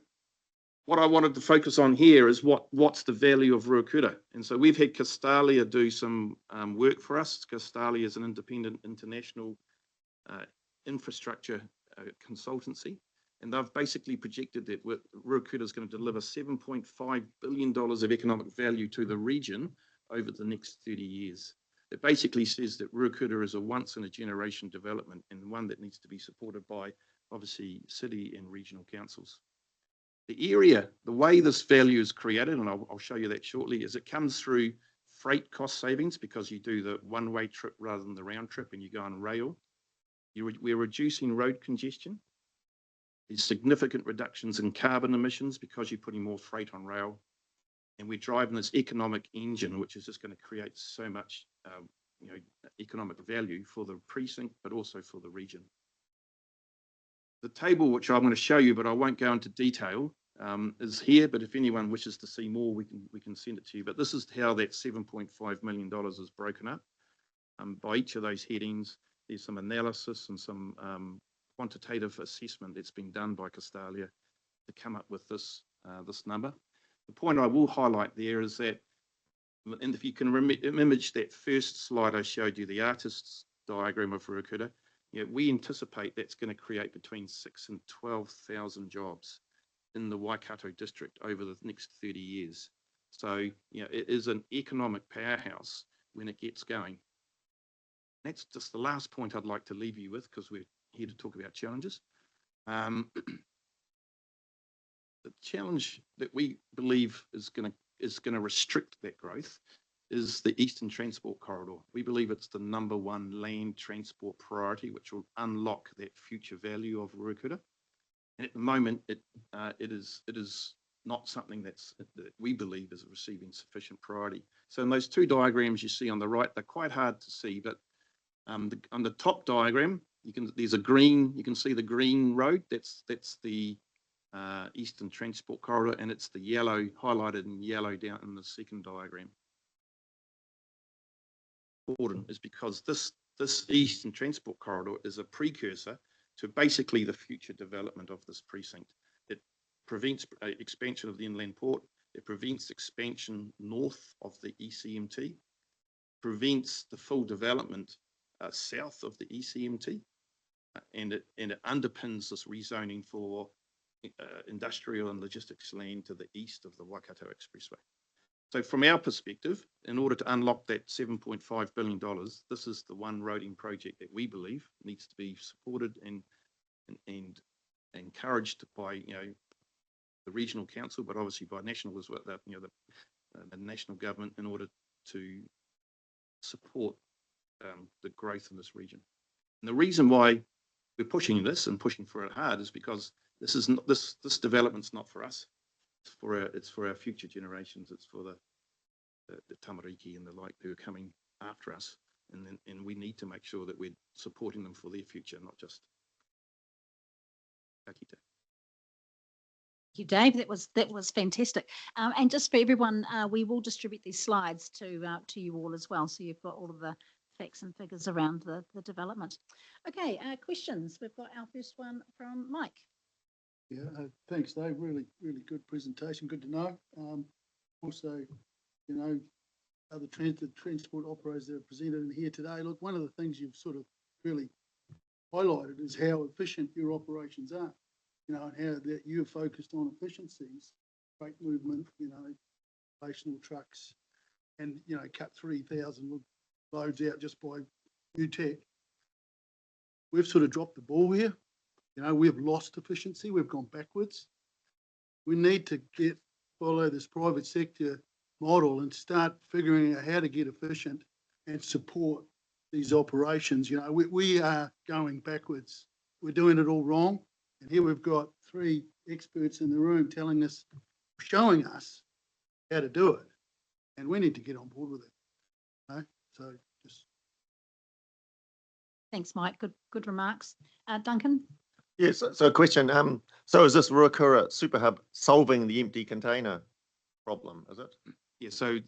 what I wanted to focus on here is what's the value of Ruakura. And so we've had Castalia do some work for us. Castalia is an independent international infrastructure consultancy. And they've basically projected that Ruakura is going to deliver $7.5 billion of economic value to the region over the next 30 years. It basically says that Ruakura is a once-in-a-generation development and one that needs to be supported by, obviously, city and regional councils. The area, the way this value is created, and I'll show you that shortly, is it comes through freight cost savings because you do the one-way trip rather than the round trip and you go on rail. We're reducing road congestion. There's significant reductions in carbon emissions because you're putting more freight on rail. And we're driving this economic engine, which is just going to create so much economic value for the precinct, but also for the region. The table, which I'm going to show you, but I won't go into detail, is here. But if anyone wishes to see more, we can send it to you. But this is how that $7.5 million is broken up. By each of those headings, there's some analysis and some quantitative assessment that's been done by Castalia to come up with this number. The point I will highlight there is that, and if you can image that first slide I showed you, the artist's diagram of Ruakura, we anticipate that's going to create between 6,000 and 12,000 jobs in the Waikato district over the next 30 years. So, it is an economic powerhouse when it gets going. That's just the last point I'd like to leave you with, because we're here to talk about challenges. The challenge that we believe is going to restrict that growth is the Eastern Transport Corridor. We believe it's the #1 land transport priority, which will unlock that future value of Ruakura. And at the moment, it is not something that we believe is receiving sufficient priority. So in those two diagrams you see on the right, they're quite hard to see, but on the top diagram, you can see the green road. That's the Eastern Transport Corridor, and it's the yellow, highlighted in yellow down in the second diagram. Important is because this Eastern Transport Corridor is a precursor to basically the future development of this precinct. It prevents expansion of the inland port. It prevents expansion north of the ECMT, prevents the full development south of the ECMT, and it underpins this rezoning for industrial and logistics land to the east of the Waikato Expressway. So from our perspective, in order to unlock that $7.5 billion, this is the one roading project that we believe needs to be supported and encouraged by the regional council, but obviously by national as well, the national government, in order to support the growth in this region. And the reason why we're pushing this and pushing for it hard is because this development's not for us. It's for our future generations. It's for the tamariki and the like who are coming after us, and we need to make sure that we're supporting them for their future, not just. Thank you, Dave. That was fantastic. And just for everyone, we will distribute these slides to you all as well, so you've got all of the facts and figures around the development. Okay, questions. We've got our first one from Mike. Yeah, thanks, Dave. Really, really good presentation. Good to know. Also, other transport operators that are presented in here today. Look, one of the things you've sort of really highlighted is how efficient your operations are. And how that you're focused on efficiencies, freight movement, operational trucks, and cut 3,000 loads out just by new tech. We've sort of dropped the ball here. We've lost efficiency. We've gone backwards. We need to follow this private sector model and start figuring out how to get efficient and support these operations. You know, we are going backwards. We're doing it all wrong. And here we've got 3 experts in the room telling us, showing us how to do it. And we need to get on board with it. You know? So just. Thanks, Mike. Good remarks. Duncan? Yes, so a question. So is this Ruakura Super Hub solving the empty container problem, is it? Yeah, so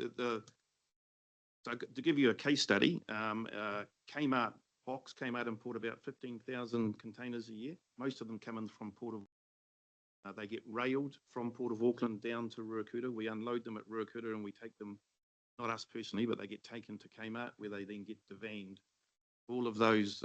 so to give you a case study, Kmart import about 15,000 containers a year. Most of them come in from Port of, they get railed from Port of Auckland down to Ruakura. We unload them at Ruakura and we take them, not us personally, but they get taken to Kmart where they then get devanned. All of those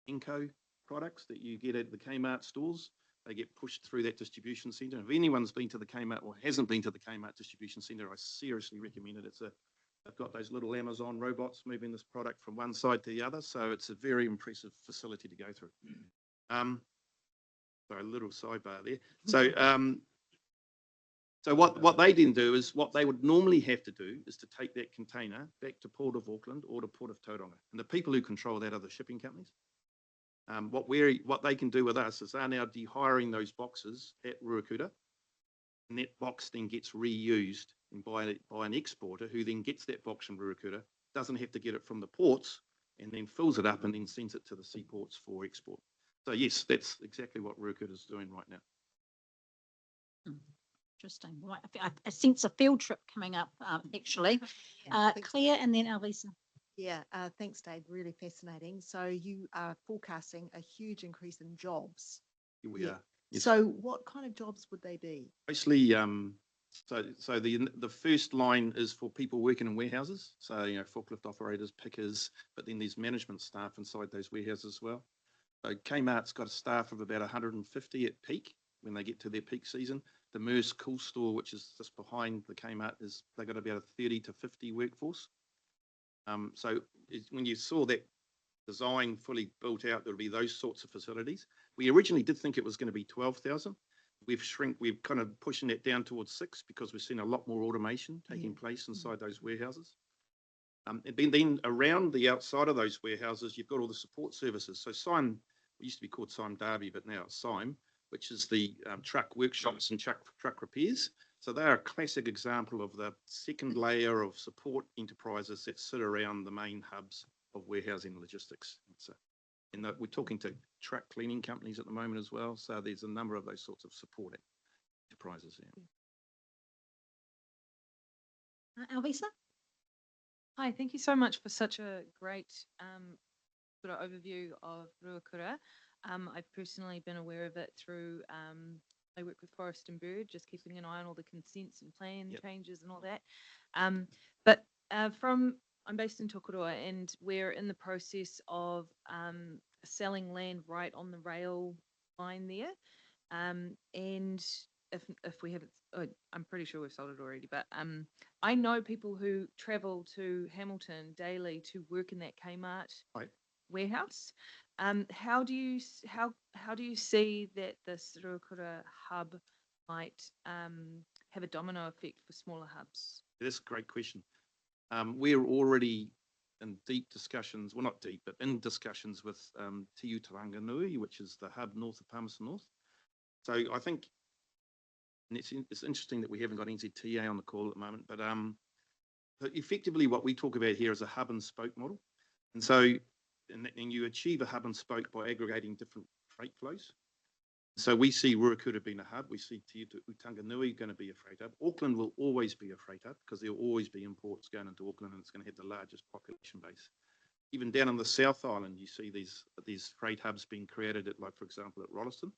Enco products that you get at the Kmart stores, they get pushed through that distribution centre. If anyone's been to the Kmart or hasn't been to the Kmart distribution centre, I seriously recommend it. They've got those little Amazon robots moving this product from one side to the other, so it's a very impressive facility to go through. So a little sidebar there. So what they then do is what they would normally have to do is to take that container back to Port of Auckland or to Port of Tauranga. And the people who control that are the shipping companies. What they can do with us is they're now dehiring those boxes at Ruakura, and that box then gets reused by an exporter who then gets that box from Ruakura, doesn't have to get it from the ports, and then fills it up and then sends it to the seaports for export. So yes, that's exactly what Ruakura is doing right now. Interesting. Right. I sense a field trip coming up, actually. Claire and then Alvisa. Yeah, thanks, Dave. Really fascinating. So you are forecasting a huge increase in jobs. Here we are. Yes. So what kind of jobs would they be? Mostly, so the first line is for people working in warehouses. So, you know, forklift operators, pickers, but then there's management staff inside those warehouses as well. So Kmart's got a staff of about 150 at peak when they get to their peak season. The Merce Cool Store, which is just behind the Kmart, they've got about a 30 to 50 workforce. So when you saw that design fully built out, there'll be those sorts of facilities. We originally did think it was going to be 12,000. We're kind of pushing that down towards 6 because we've seen a lot more automation taking place inside those warehouses. And then around the outside of those warehouses, you've got all the support services. So SIME, it used to be called SIME Derby, but now it's SIME, which is the truck workshops and truck repairs. So they're a classic example of the second layer of support enterprises that sit around the main hubs of warehousing logistics. And we're talking to truck cleaning companies at the moment as well. So there's a number of those sorts of support enterprises there. Alvisa? Hi, thank you so much for such a great sort of overview of Ruakura. I've personally been aware of it through, I work with Forest and Bird, just keeping an eye on all the consents and plan changes and all that. But I'm based in Tokoroa, and we're in the process of selling land right on the rail line there. And if we haven't, I'm pretty sure we've sold it already, but I know people who travel to Hamilton daily to work in that Kmart warehouse. How do you see that this Ruakura hub might have a domino effect for smaller hubs? That's a great question. We're already in deep discussions, well, not deep, but in discussions with Te Utoranganui, which is the hub north of Palmerston North. So I think it's interesting that we haven't got NZTA on the call at the moment, but effectively what we talk about here is a hub and spoke model. And so and you achieve a hub and spoke by aggregating different freight flows. So we see Ruakura being a hub. We see Te Utoranganui going to be a freight hub. Auckland will always be a freight hub because there will always be imports going into Auckland, and it's going to have the largest population base. Even down on the South Island, you see these freight hubs being created at, like, for example, at Rolleston.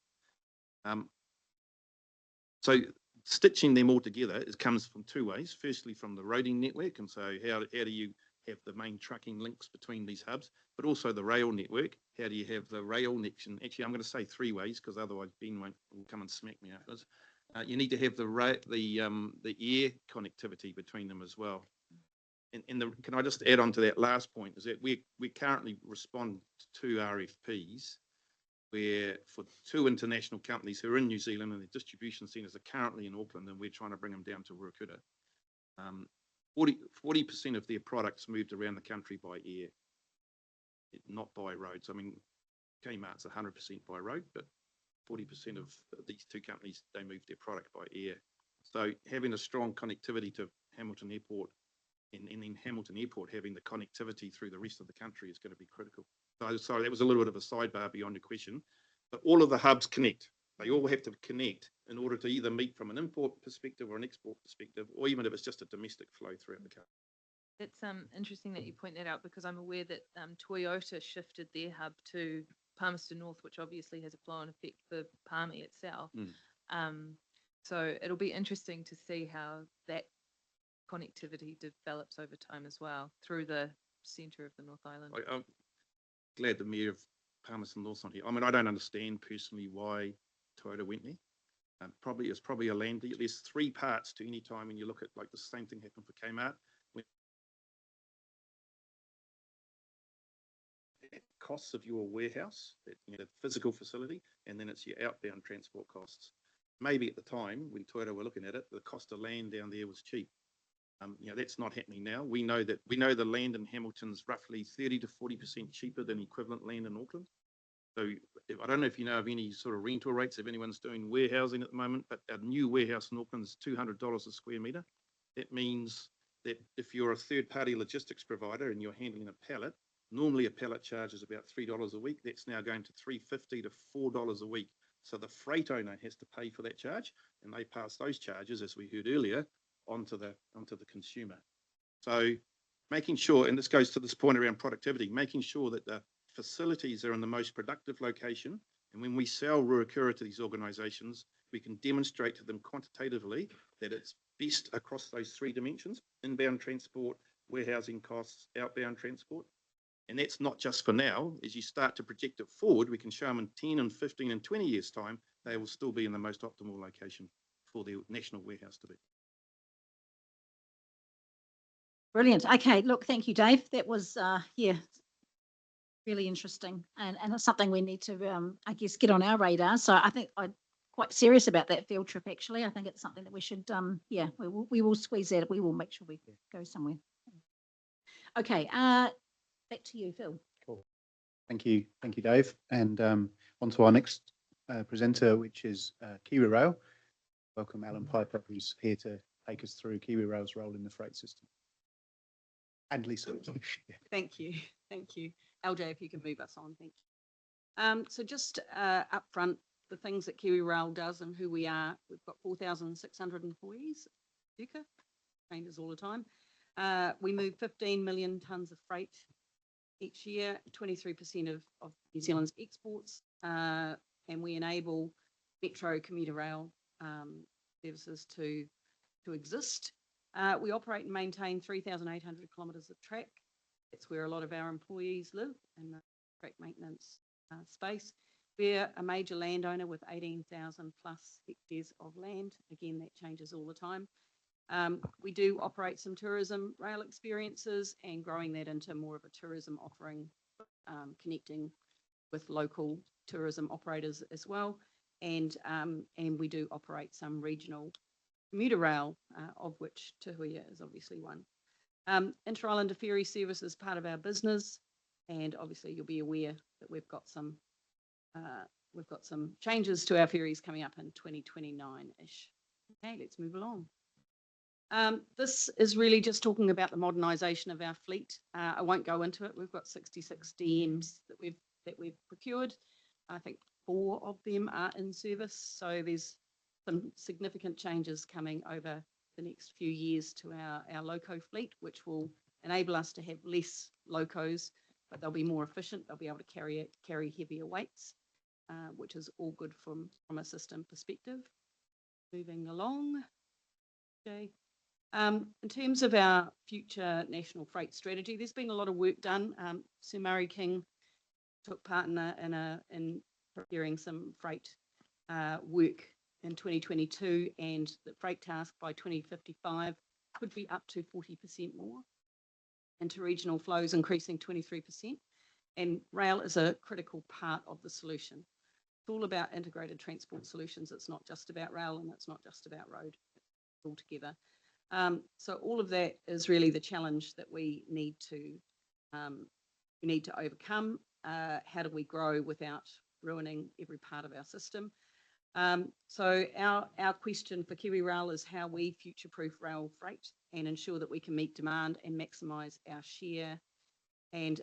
So stitching them all together, it comes from 2 ways. Firstly, from the roading network, and so how do you have the main trucking links between these hubs, but also the rail network. How do you have the rail connection? Actually, I'm going to say 3 ways because otherwise Ben will come and smack me afterwards. You need to have the air connectivity between them as well. And can I just add on to that last point, is that we currently respond to 2 RFPs where for 2 international companies who are in New Zealand and the distribution centres are currently in Auckland, and we're trying to bring them down to Ruakura. 40% of their products moved around the country by air, not by roads. I mean, Kmart's 100% by road, but 40% of these two companies, they move their product by air. So having a strong connectivity to Hamilton Airport and then Hamilton Airport having the connectivity through the rest of the country is going to be critical. So sorry, that was a little bit of a sidebar beyond your question, but all of the hubs connect. They all have to connect in order to either meet from an import perspective or an export perspective, or even if it's just a domestic flow throughout the country. It's interesting that you point that out, because I'm aware that Toyota shifted their hub to Palmerston North, which obviously has a flow-on effect for Palmy itself. So it'll be interesting to see how that connectivity develops over time as well through the centre of the North Island. I'm glad the Mayor of Palmerston North's not here. I mean, I don't understand personally why Toyota went there. It's probably a land deal. There's three parts to any time when you look at, like, the same thing happened for Kmart. Costs of your warehouse, the physical facility, and then it's your outbound transport costs. Maybe at the time when Toyota were looking at it, the cost of land down there was cheap. That's not happening now. We know the land in Hamilton's roughly 30 to 40% cheaper than equivalent land in Auckland. So I don't know if you know of any sort of rental rates, if anyone's doing warehousing at the moment, but a new warehouse in Auckland is $200 a square metre. That means that if you're a third-party logistics provider and you're handling a pallet, normally a pallet charge is about $3 a week. That's now going to $3.50 to $4 a week. So the freight owner has to pay for that charge, and they pass those charges, as we heard earlier, onto the consumer. So making sure, and this goes to this point around productivity, making sure that the facilities are in the most productive location. And when we sell Ruakura to these organisations, we can demonstrate to them quantitatively that it's best across those three dimensions: inbound transport, warehousing costs, outbound transport. And that's not just for now. As you start to project it forward, we can show them in 10 and 15 and 20 years' time, they will still be in the most optimal location for their national warehouse to be. Brilliant. Okay, look, thank you, Dave. That was, really interesting. And it's something we need to, I guess, get on our radar. So I think I'm quite serious about that field trip, actually. I think it's something that we should, we will squeeze that. We will make sure we go somewhere. Okay, back to you, Phil. Cool. Thank you, Dave. And on to our next presenter, which is Kiwi Rail. Welcome Alan Piper, who's here to take us through Kiwi Rail's role in the freight system. And Lisa. Thank you. LJ, if you can move us on, thank you. So just up front, the things that Kiwi Rail does and who we are. We've got 4,600 employees, changes all the time. We move 15 million tonnes of freight each year, 23% of New Zealand's exports, and we enable metro commuter rail services to exist. We operate and maintain 3,800 kilometres of track. It's where a lot of our employees live, in the track maintenance space. We're a major landowner with 18,000 plus hectares of land. Again, that changes all the time. We do operate some tourism rail experiences and growing that into more of a tourism offering, connecting with local tourism operators as well. And we do operate some regional commuter rail, of which Tuhuia is obviously one. Inter-Islander ferry service is part of our business, and obviously you'll be aware that we've got some changes to our ferries coming up in 2029-ish. Okay, let's move along. This is really just talking about the modernisation of our fleet. I won't go into it. We've got 66 DMs that we've procured. I think 4 of them are in service, so there's some significant changes coming over the next few years to our loco fleet, which will enable us to have less locos, but they'll be more efficient. They'll be able to carry heavier weights, which is all good from a system perspective. Moving along. Okay. In terms of our future national freight strategy, there's been a lot of work done. Sir Murray King took part in preparing some freight work in 2022, and the freight task by 2055 could be up to 40% more. Interregional flows increasing 23%, and rail is a critical part of the solution. It's all about integrated transport solutions. It's not just about rail, and it's not just about road. It's all together. So all of that is really the challenge that we need to overcome. How do we grow without ruining every part of our system? So our question for Kiwi Rail is how we future-proof rail freight and ensure that we can meet demand and maximise our share. And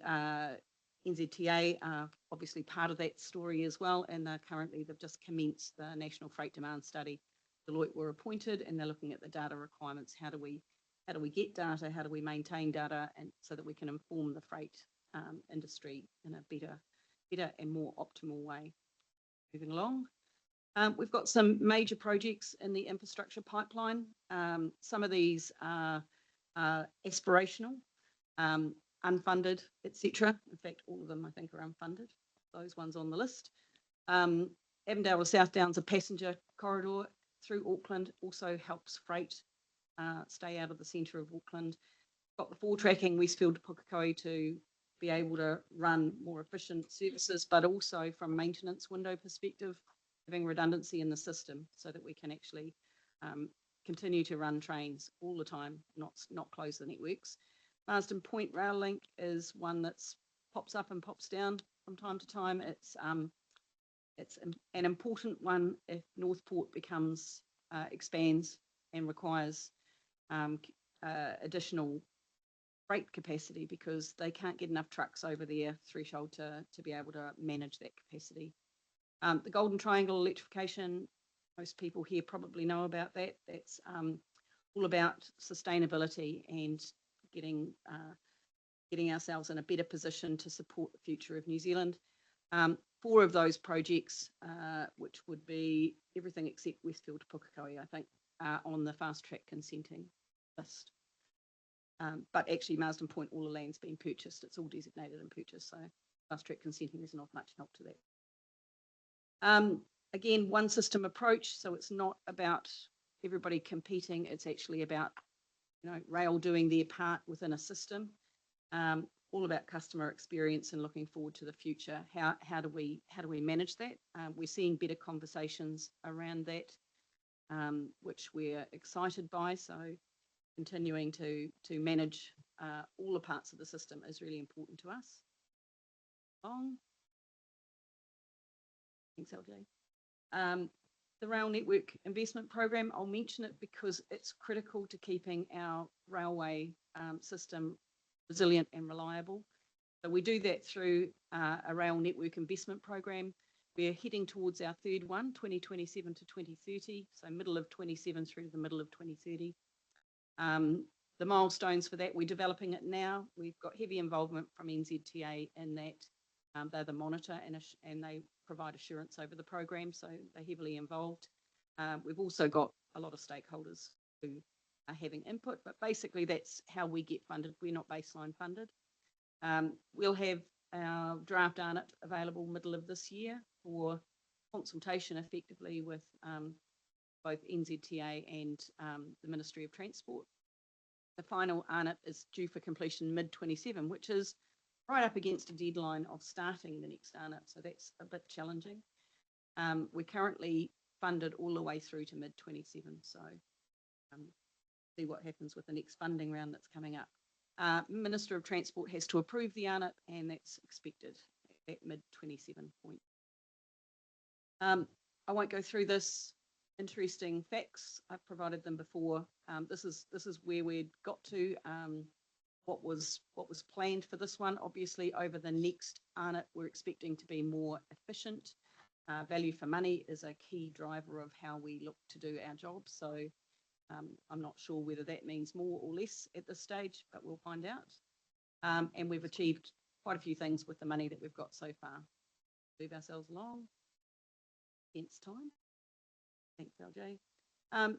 NZTA are obviously part of that story as well, and they've just commenced the National Freight Demand Study. Deloitte were appointed, and they're looking at the data requirements. How do we get data? How do we maintain data, and so that we can inform the freight industry in a better and more optimal way? Moving along, we've got some major projects in the infrastructure pipeline. Some of these are aspirational, unfunded, etc. In fact, all of them I think are unfunded. Those ones on the list. Avondale to South Downs, a passenger corridor through Auckland, also helps freight stay out of the centre of Auckland. Got the four-tracking Westfield to Pukekohe to be able to run more efficient services, but also from maintenance window perspective, having redundancy in the system so that we can actually continue to run trains all the time, not close the networks. Marsden Point Rail Link is one that pops up and pops down from time to time. It's an important one if Northport expands and requires additional freight capacity, because they can't get enough trucks over their threshold to be able to manage that capacity. The Golden Triangle electrification, most people here probably know about that. That's all about sustainability and getting ourselves in a better position to support the future of New Zealand. 4 of those projects, which would be everything except Westfield to Pukekohe, I think, are on the fast track consenting list. But actually, Marsden Point, all the land's been purchased. It's all designated and purchased, so fast track consenting is not much help to that. Again, one system approach, so it's not about everybody competing. It's actually about rail doing their part within a system. All about customer experience and looking forward to the future. How do we manage that? We're seeing better conversations around that, which we're excited by. So continuing to manage all the parts of the system is really important to us. Thanks, LJ. The Rail Network Investment Program, I'll mention it because it's critical to keeping our railway system resilient and reliable. So we do that through a Rail Network Investment Program. We're heading towards our third one, 2027 to 2030, so middle of 27 through to the middle of 2030. The milestones for that, we're developing it now. We've got heavy involvement from NZTA in that. They're the monitor and they provide assurance over the program, so they're heavily involved. We've also got a lot of stakeholders who are having input, but basically that's how we get funded. We're not baseline funded. We'll have our draft ARNIP available middle of this year for consultation effectively with both NZTA and the Ministry of Transport. The final ARNIP is due for completion mid-27, which is right up against a deadline of starting the next ARNIP, so that's a bit challenging. We're currently funded all the way through to mid-27, so see what happens with the next funding round that's coming up. Minister of Transport has to approve the ARNIP, and that's expected at mid-27 point. I won't go through this. Interesting facts, I've provided them before. This is where we'd got to. What was planned for this one. Obviously, over the next ARNIP, we're expecting to be more efficient. Value for money is a key driver of how we look to do our job. So I'm not sure whether that means more or less at this stage, but we'll find out. And we've achieved quite a few things with the money that we've got so far. Move ourselves along. Hence time. Thanks, LJ.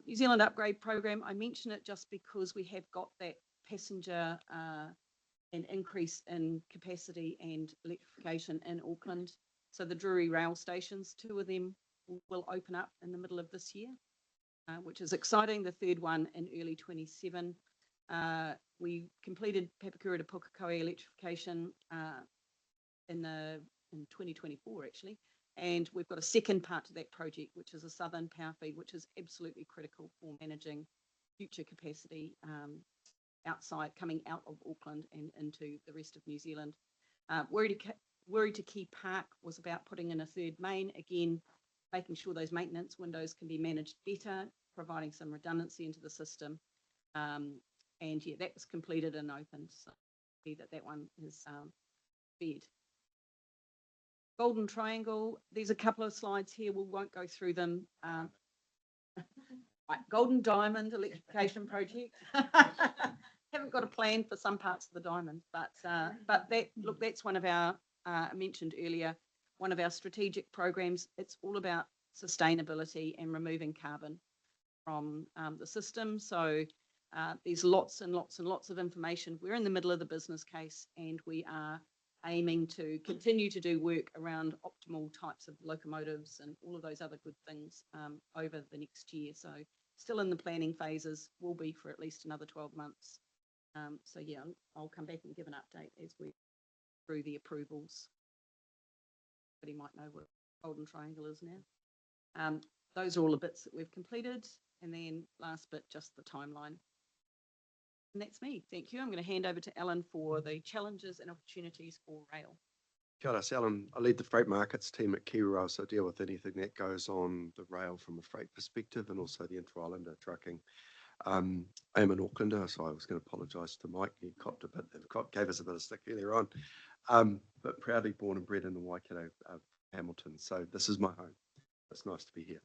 New Zealand Upgrade Program, I mention it just because we have got that passenger an increase in capacity and electrification in Auckland. So the Drury rail stations, 2 of them will open up in the middle of this year, which is exciting. The third one in early 27. We completed Papakura to Pukekohe electrification in 2024 actually. And we've got a second part to that project, which is a southern power feed, which is absolutely critical for managing future capacity coming out of Auckland and into the rest of New Zealand. Wiriti Park was about putting in a third main, again, making sure those maintenance windows can be managed better, providing some redundancy into the system. And yeah, that was completed and opened. So see that one is fed. Golden Triangle, there's a couple of slides here. We won't go through them. Right, Golden Diamond Electrification Project. Haven't got a plan for some parts of the diamond, but that's one of our, I mentioned earlier, one of our strategic programs. It's all about sustainability and removing carbon from the system. So there's lots and lots and lots of information. We're in the middle of the business case, and we are aiming to continue to do work around optimal types of locomotives and all of those other good things over the next year. So still in the planning phases, will be for at least another 12 months. So yeah, I'll come back and give an update as we through the approvals. But he might know what Golden Triangle is now. Those are all the bits that we've completed. And then last bit, just the timeline. And that's me. Thank you. I'm going to hand over to Alan for the challenges and opportunities for rail. Kia ora, Alan. I lead the freight markets team at Kiwi Rail, so I deal with anything that goes on the rail from a freight perspective and also the inter-islander trucking. I am an Aucklander, so I was going to apologise to Mike. He copped a bit, gave us a bit of stick earlier on, but proudly born and bred in the Waikato, Hamilton. So this is my home. It's nice to be here.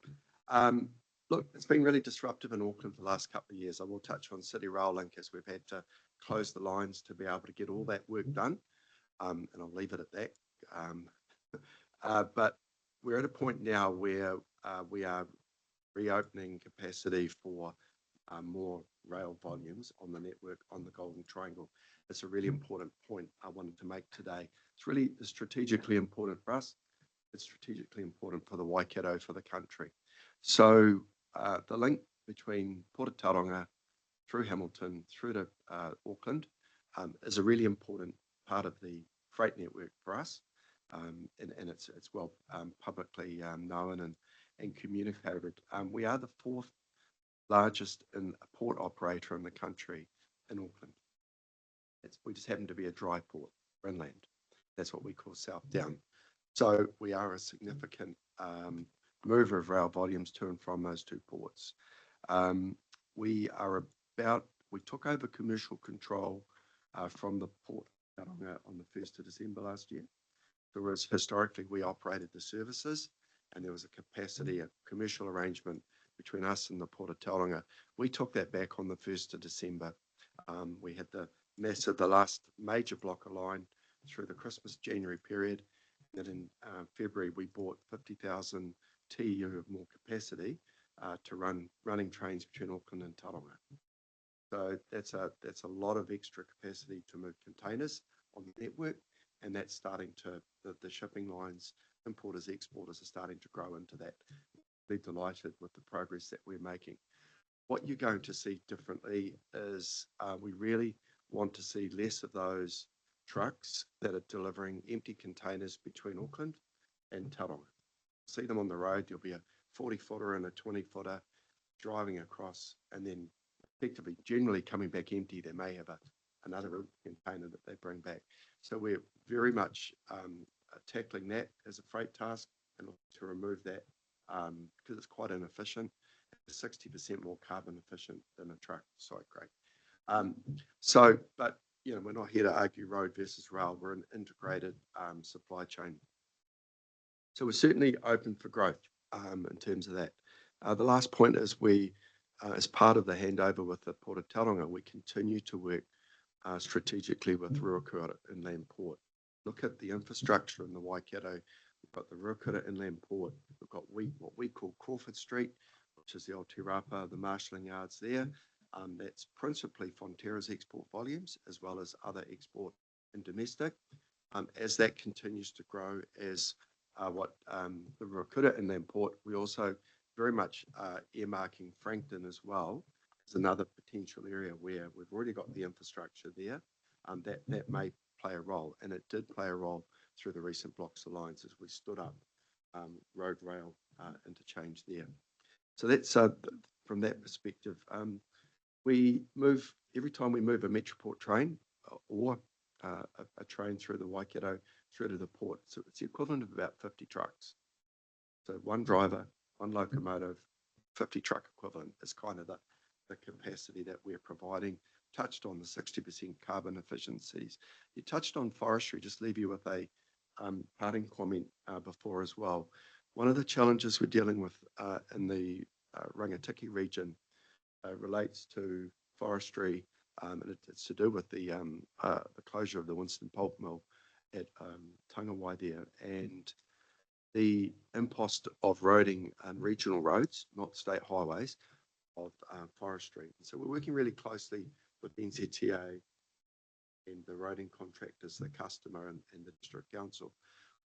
Look, it's been really disruptive in Auckland for the last couple of years. I will touch on City Rail Link as we've had to close the lines to be able to get all that work done, and I'll leave it at that. But we're at a point now where we are reopening capacity for more rail volumes on the network on the Golden Triangle. It's a really important point I wanted to make today. It's really strategically important for us. It's strategically important for the Waikato, for the country. So the link between Port of Tauranga through Hamilton through to Auckland is a really important part of the freight network for us, and it's well publicly known and communicated. We are the fourth largest port operator in the country in Auckland. We just happen to be a dry port, inland. That's what we call South Down. So we are a significant mover of rail volumes to and from those two ports. We took over commercial control from the port on the 1st of December last year. Whereas historically we operated the services and there was a capacity, a commercial arrangement between us and the Port of Tauranga. We took that back on the 1st of December. We had the last major block of line through the Christmas-January period. Then in February, we bought 50,000 TEU of more capacity to running trains between Auckland and Tauranga. So that's a lot of extra capacity to move containers on the network, and that's starting to, the shipping lines, importers, exporters are starting to grow into that. We're delighted with the progress that we're making. What you're going to see differently is we really want to see less of those trucks that are delivering empty containers between Auckland and Tauranga. See them on the road, there'll be a 40-footer and a 20-footer driving across, and then effectively generally coming back empty. They may have another container that they bring back. So we're very much tackling that as a freight task and to remove that because it's quite inefficient. It's 60% more carbon efficient than a truck side grade. But you know, we're not here to argue road versus rail. We're an integrated supply chain. So we're certainly open for growth in terms of that. The last point is we, as part of the handover with the Port of Tauranga, we continue to work strategically with Ruakura Inland Port. Look at the infrastructure in the Waikato. We've got the Ruakura Inland Port. We've got what we call Crawford Street, which is the old Te Rapa, the marshalling yards there. That's principally Fonterra's export volumes, as well as other export and domestic. As that continues to grow, as the Ruakura Inland Port, we also very much earmarking Frankton as well as another potential area where we've already got the infrastructure there. That may play a role, and it did play a role through the recent blocks of lines as we stood up road rail interchange there. So that's from that perspective. every time we move a Metroport train or a train through the Waikato, through to the port, so it's the equivalent of about 50 trucks. So one driver, one locomotive, 50 truck equivalent is kind of the capacity that we're providing. Touched on the 60% carbon efficiencies. You touched on forestry, just leave you with a parting comment before as well. One of the challenges we're dealing with in the Rangitikei region relates to forestry, and it's to do with the closure of the Winston Pulp Mill at Tangawai there, and the impost of roading regional roads, not state highways, of forestry. So we're working really closely with NZTA and the roading contractors, the customer and the district council.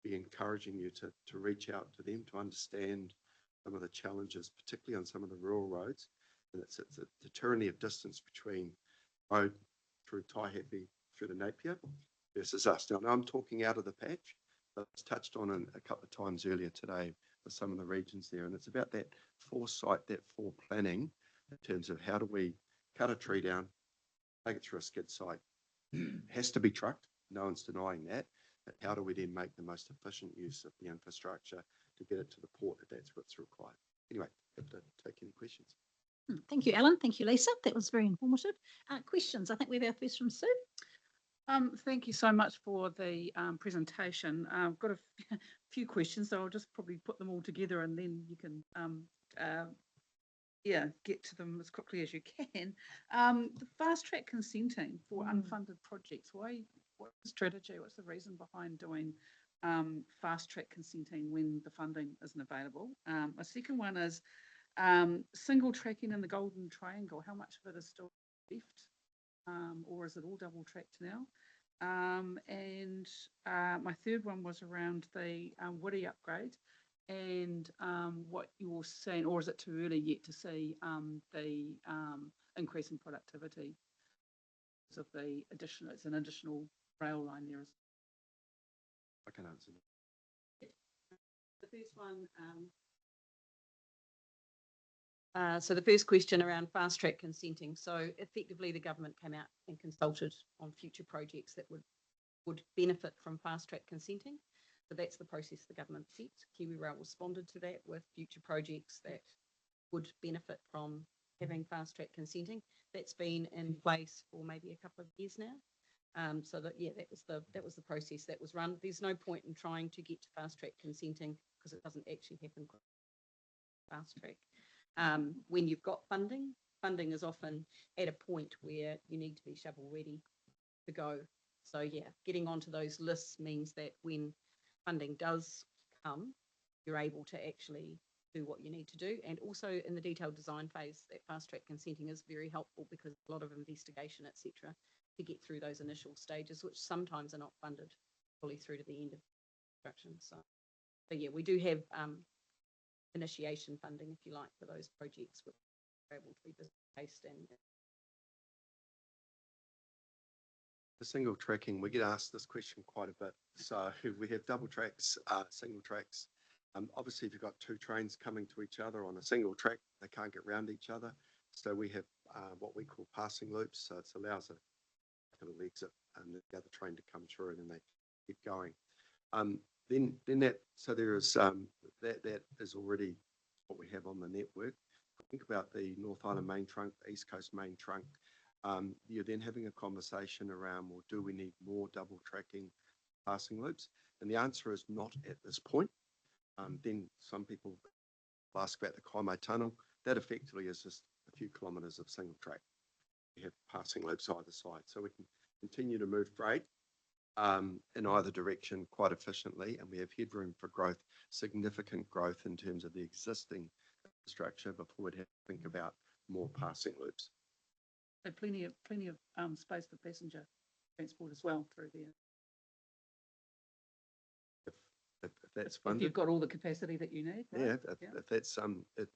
Be encouraging you to reach out to them to understand some of the challenges, particularly on some of the rural roads. And it's the tyranny of distance between road through Taihape through to Napier versus us. Now I'm talking out of the patch, but it's touched on a couple of times earlier today with some of the regions there. And it's about that foresight, that planning in terms of how do we cut a tree down, take it through a skid site. It has to be trucked, no one's denying that. But how do we then make the most efficient use of the infrastructure to get it to the port if that's what's required? Anyway, have to take any questions. Thank you, Alan. Thank you, Lisa. That was very informative. Questions? I think we have our first from Sue. Thank you so much for the presentation. I've got a few questions, so I'll just probably put them all together and then you can get to them as quickly as you can. The fast track consenting for unfunded projects, what's the strategy? What's the reason behind doing fast track consenting when the funding isn't available? My second one is single tracking in the Golden Triangle. How much of it is still left? Or is it all double tracked now? And my third one was around the Wiri upgrade and what you're saying, or is it too early yet to see the increase in productivity because of the additional, it's an additional rail line there. I can answer that. The first one, so the first question around fast track consenting. So effectively the government came out and consulted on future projects that would benefit from fast track consenting. So that's the process the government set. KiwiRail responded to that with future projects that would benefit from having fast track consenting. That's been in place for maybe a couple of years now. So that that was the process that was run. There's no point in trying to get to fast track consenting because it doesn't actually happen fast track. When you've got funding is often at a point where you need to be shovel ready to go. So yeah, getting onto those lists means that when funding does come, you're able to actually do what you need to do. And also in the detailed design phase, that fast track consenting is very helpful because a lot of investigation, etc., to get through those initial stages, which sometimes are not funded fully through to the end of construction. So yeah, we do have initiation funding, if you like, for those projects which are able to be business based. And the single tracking, we get asked this question quite a bit. So we have double tracks, single tracks. Obviously, if you've got two trains coming to each other on a single track, they can't get round each other. So we have what we call passing loops. So it allows a little exit and the other train to come through and then they keep going. Then that, so there is that is already what we have on the network. Think about the North Island main trunk, the East Coast main trunk. You're then having a conversation around, well, do we need more double tracking passing loops? And the answer is not at this point. Then some people ask about the Kaimai Tunnel. That effectively is just a few kilometres of single track. We have passing loops either side, so we can continue to move freight in either direction quite efficiently, and we have headroom for growth, significant growth in terms of the existing infrastructure before we'd have to think about more passing loops. So plenty of space for passenger transport as well through there. If that's funded. If you've got all the capacity that you need. Right? Yeah, if that's it's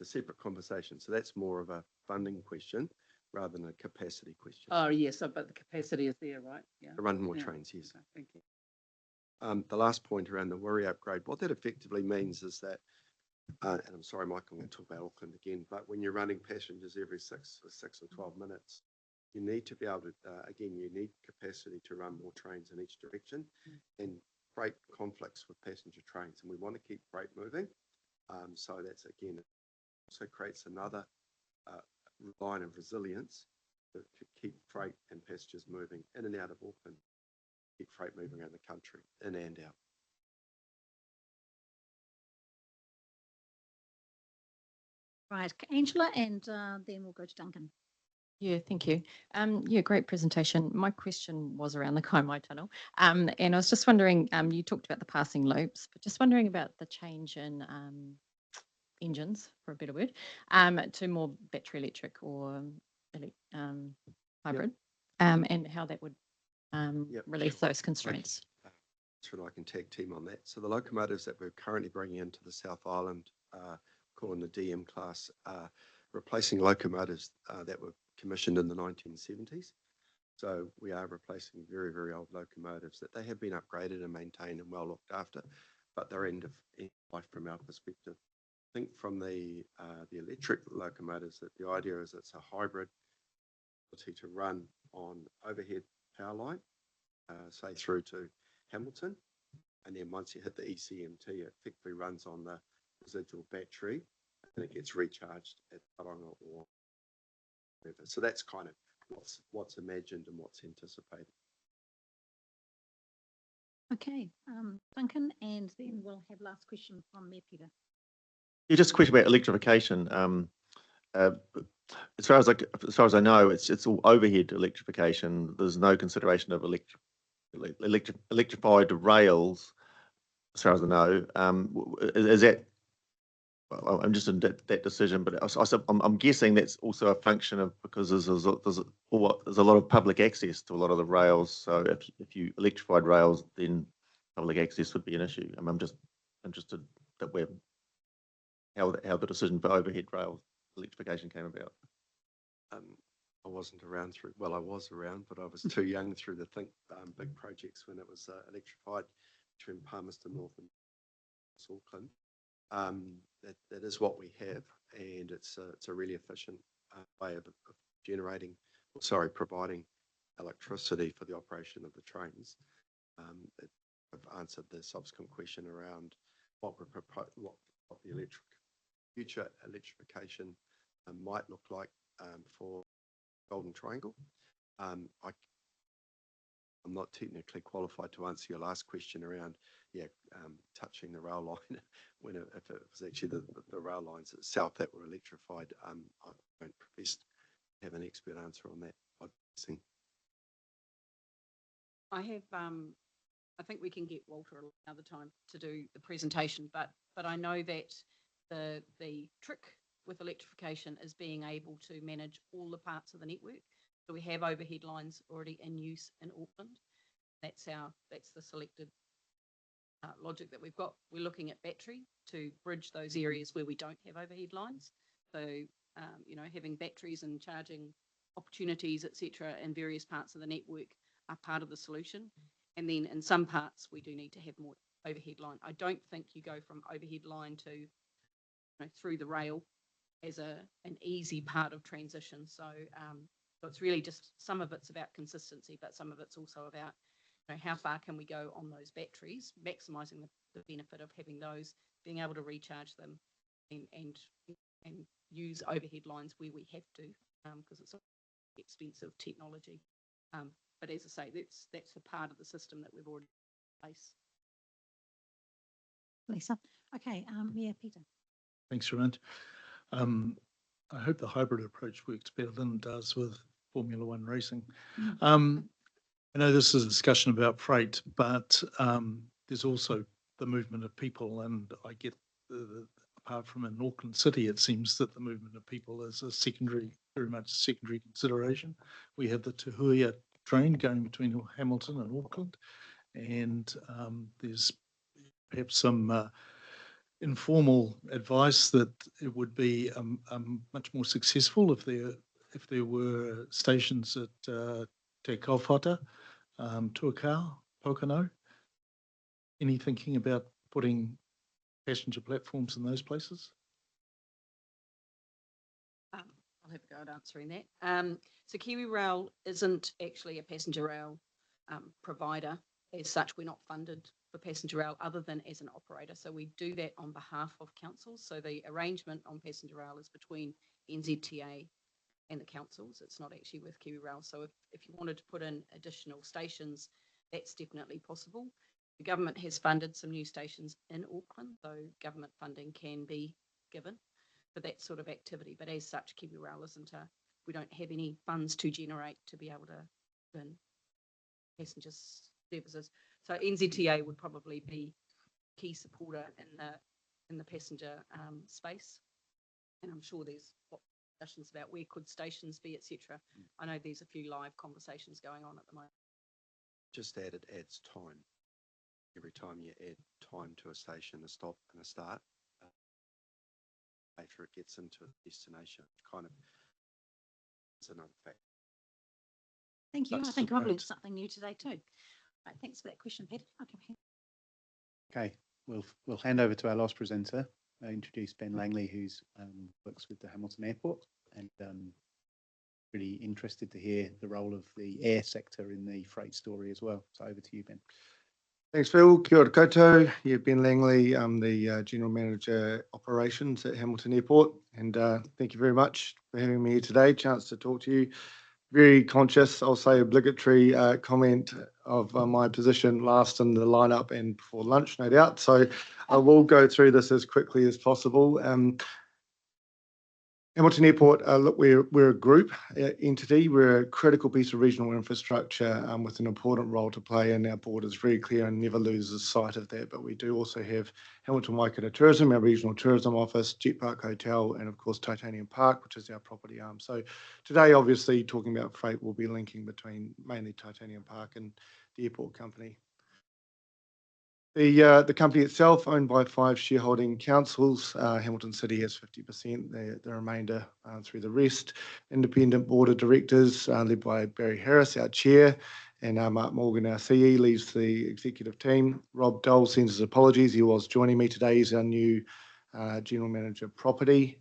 a separate conversation. So that's more of a funding question rather than a capacity question. Oh yes, but the capacity is there, right? Yeah. To run more trains, yes. Okay, thank you. The last point around the Wiri upgrade, what that effectively means is that and I'm sorry, Mike, I'm going to talk about Auckland again, but when you're running passengers every 6 or 12 minutes, you need to be able to, again, you need capacity to run more trains in each direction and freight conflicts with passenger trains. And we want to keep freight moving. So that's, again, it also creates another line of resilience to keep freight and passengers moving in and out of Auckland, keep freight moving around the country, in and out. Right, Angela, and then we'll go to Duncan. Yeah, thank you. Yeah, great presentation. My question was around the Kaimai Tunnel. And I was just wondering, you talked about the passing loops, but just wondering about the change in engines, for a better word, to more battery electric or hybrid, and how that would release those constraints. I can tag team on that. So the locomotives that we're currently bringing into the South Island, calling the DM class, are replacing locomotives that were commissioned in the 1970s. So we are replacing very, very old locomotives that they have been upgraded and maintained and well looked after, but they're end of life from our perspective. I think from the electric locomotives that the idea is it's a hybrid ability to run on overhead power line, say through to Hamilton, and then once you hit the ECMT, it effectively runs on the residual battery and it gets recharged at Taronga or whatever. So that's kind of what's imagined and what's anticipated. Okay, Duncan, and then we'll have last question from Mayor Peter. Yeah, just a question about electrification. As far as I know, it's all overhead electrification. There's no consideration of electrified rails, as far as I know. Is that? Well, I'm just in that decision, but I'm guessing that's also a function of because there's a lot of public access to a lot of the rails. So if you electrified rails, then public access would be an issue. I'm just interested that how the decision for overhead rail electrification came about. I wasn't around I was around, but I was too young through the big projects when it was electrified between Palmerston North and Auckland. That is what we have, and it's a really efficient way of providing electricity for the operation of the trains. I've answered the subsequent question around what the future electrification might look like for Golden Triangle. I'm not technically qualified to answer your last question around touching the rail line if it was actually the rail lines itself that were electrified. I don't profess to have an expert answer on that. I have I think we can get Walter another time to do the presentation, but I know that the trick with electrification is being able to manage all the parts of the network. So we have overhead lines already in use in Auckland. That's the selected logic that we've got. We're looking at battery to bridge those areas where we don't have overhead lines. So having batteries and charging opportunities, etc., in various parts of the network are part of the solution. And then in some parts we do need to have more overhead line. I don't think you go from overhead line to through the rail as an easy part of transition. So it's really just some of it's about consistency, but some of it's also about how far can we go on those batteries, maximising the benefit of having those, being able to recharge them, and use overhead lines where we have to, because it's expensive technology. But as I say, that's a part of the system that we've already in place. Lisa, okay, Mayor Peter. Thanks very much. I hope the hybrid approach works better than it does with Formula One racing. I know this is a discussion about freight, but there's also the movement of people, and I get apart from in Auckland City, it seems that the movement of people is very much a secondary consideration. We have the Tuhuia train going between Hamilton and Auckland, and there's perhaps some informal advice that it would be much more successful if there were stations at Te Kaupata, Tuakau, Pokeno. Any thinking about putting passenger platforms in those places? I'll have a go at answering that. So KiwiRail isn't actually a passenger rail provider. As such, we're not funded for passenger rail other than as an operator. So we do that on behalf of councils. So the arrangement on passenger rail is between NZTA and the councils. It's not actually with KiwiRail. So if you wanted to put in additional stations, that's definitely possible. The government has funded some new stations in Auckland, so government funding can be given for that sort of activity. But as such, KiwiRail isn't we don't have any funds to generate to be able to put in passenger services. So NZTA would probably be key supporter in the passenger space. And I'm sure there's discussions about where could stations be, etc. I know there's a few live conversations going on at the moment. Just add, it adds time. Every time you add time to a station, a stop and a start, later it gets into a destination. Kind of, it's another fact. Thank you. That's I think the I've learned point. something new today too. Right, thanks for that question, Patty. Okay, we'll hand over to our last presenter. Introduce Ben Langley, who's works with the Hamilton Airport, and really interested to hear the role of the air sector in the freight story as well. So over to you, Ben. Thanks, Phil. Kia ora koutou. Yeah, Ben Langley. I'm the General Manager Operations at Hamilton Airport. And thank you very much for having me here today. Chance to talk to you. Very conscious, I'll say obligatory comment of my position last in the lineup and before lunch, no doubt. So I will go through this as quickly as possible. Hamilton Airport, look, we're a group entity. We're a critical piece of regional infrastructure with an important role to play, and our board is very clear and never loses sight of that. But we do also have Hamilton Waikato Tourism, our regional tourism office, Jet Park Hotel, and of course Titanium Park, which is our property arm. So today, obviously, talking about freight, we'll be linking between mainly Titanium Park and the airport company. The company itself, owned by 5 shareholding councils. Hamilton City has 50%, the remainder through the rest. Independent board of directors led by Barry Harris, our chair, and Mark Morgan, our CE, leads the executive team. Rob Dole sends his apologies. He was joining me today. He's our new general manager of property,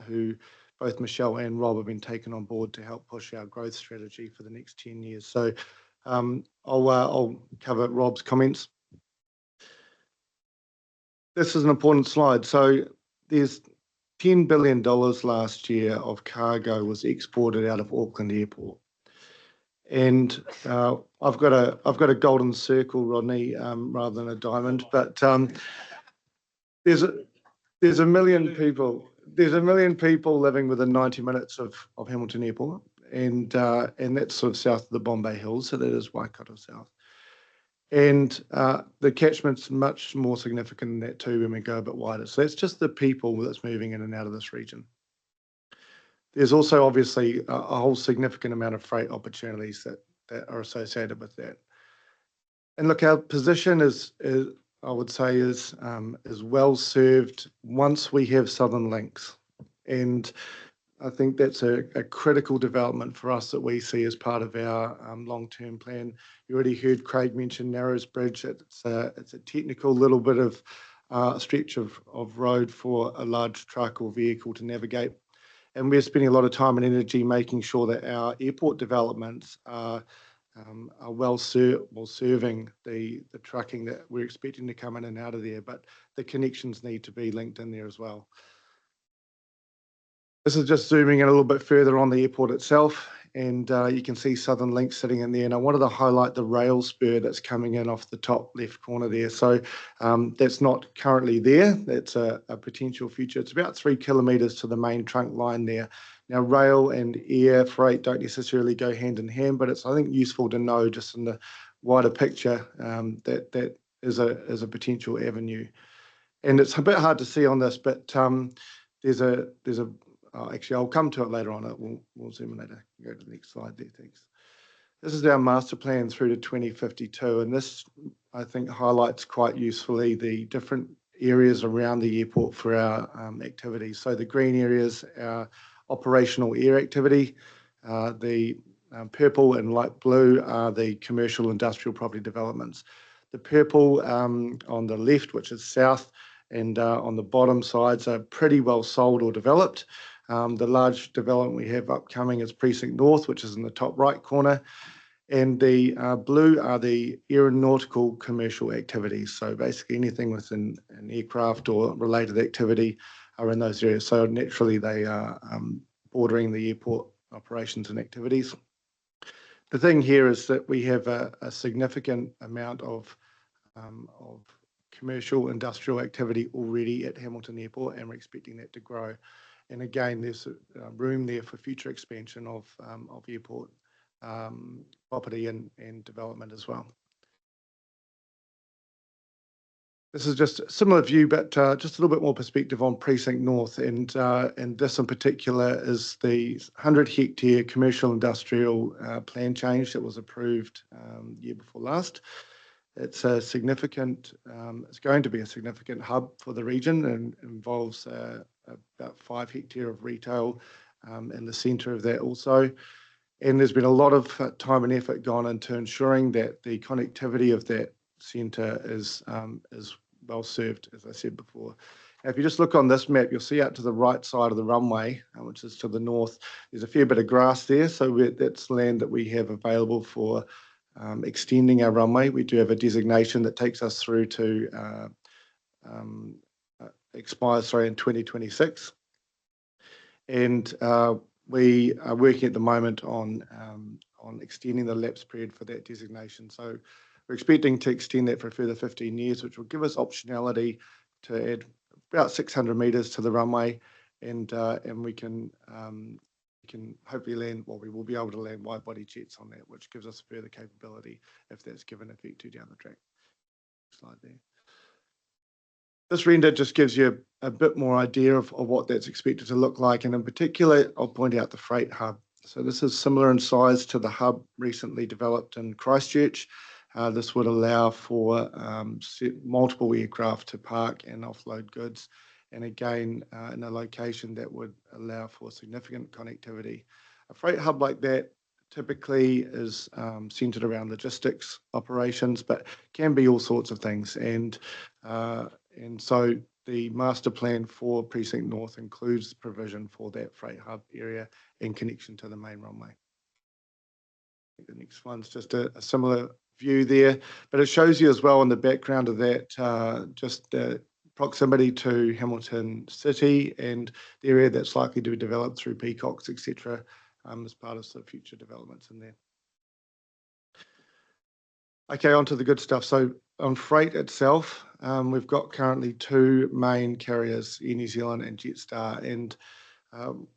who both Michelle and Rob have been taken on board to help push our growth strategy for the next 10 years. So I'll cover Rob's comments. This is an important slide. So there's $10 billion last year of cargo was exported out of Auckland Airport. And I've got a golden circle, Rodney, rather than a diamond. But there's a million people. There's a million people living within 90 minutes of Hamilton Airport, and that's sort of south of the Bombay Hills. So that is Waikato South. And the catchment's much more significant than that too when we go a bit wider. So that's just the people that's moving in and out of this region. There's also obviously a whole significant amount of freight opportunities that are associated with that. And look, our position is I would say is well served once we have southern links. And I think that's a critical development for us that we see as part of our long-term plan. You already heard Craig mention Narrows Bridge. It's a technical little bit of stretch of road for a large truck or vehicle to navigate. And we're spending a lot of time and energy making sure that our airport developments are well serving the trucking that we're expecting to come in and out of there. But the connections need to be linked in there as well. This is just zooming in a little bit further on the airport itself, and you can see Southern Link sitting in there. And I wanted to highlight the rail spur that's coming in off the top left corner there. So that's not currently there. That's a potential future. It's about 3 kilometres to the main trunk line there. Now, rail and air freight don't necessarily go hand in hand, but it's, I think, useful to know just in the wider picture that is a potential avenue. And it's a bit hard to see on this, but there's a actually, I'll come to it later on. We'll zoom in later. Go to the next slide there, thanks. This is our master plan through to 2052, and this, I think, highlights quite usefully the different areas around the airport for our activities. So the green areas, our operational air activity, the purple and light blue are the commercial industrial property developments. The purple on the left, which is south, and on the bottom sides are pretty well sold or developed. The large development we have upcoming is Precinct North, which is in the top right corner. And the blue are the aeronautical commercial activities. So basically anything within an aircraft or related activity are in those areas. So naturally they are bordering the airport operations and activities. The thing here is that we have a significant amount of commercial industrial activity already at Hamilton Airport, and we're expecting that to grow. And again, there's room there for future expansion of airport property and development as well. This is just a similar view, but just a little bit more perspective on Precinct North. And this in particular is the 100-hectare commercial industrial plan change that was approved year before last. It's a significant, it's going to be a significant hub for the region and involves about 5 hectare of retail in the centre of that also. And there's been a lot of time and effort gone into ensuring that the connectivity of that centre is well served, as I said before. Now, if you just look on this map, you'll see out to the right side of the runway, which is to the north, there's a fair bit of grass there. So that's land that we have available for extending our runway. We do have a designation that takes us through to expires in 2026. And we are working at the moment on extending the lapse period for that designation. So we're expecting to extend that for a further 15 years, which will give us optionality to add about 600 metres to the runway, and we can hopefully land, well, we will be able to land wide-body jets on that, which gives us further capability if that's given effect to down the track. Slide there. This render just gives you a bit more idea of what that's expected to look like, and in particular, I'll point out the freight hub. So this is similar in size to the hub recently developed in Christchurch. This would allow for multiple aircraft to park and offload goods, and again, in a location that would allow for significant connectivity. A freight hub like that typically is centered around logistics operations, but can be all sorts of things. And so the master plan for Precinct North includes provision for that freight hub area in connection to the main runway. I think the next one's just a similar view there, but it shows you as well in the background of that just the proximity to Hamilton City and the area that's likely to be developed through peacocks, etc., as part of some future developments in there. Okay, on to the good stuff. So on freight itself, we've got currently 2 main carriers, Air New Zealand and Jetstar, and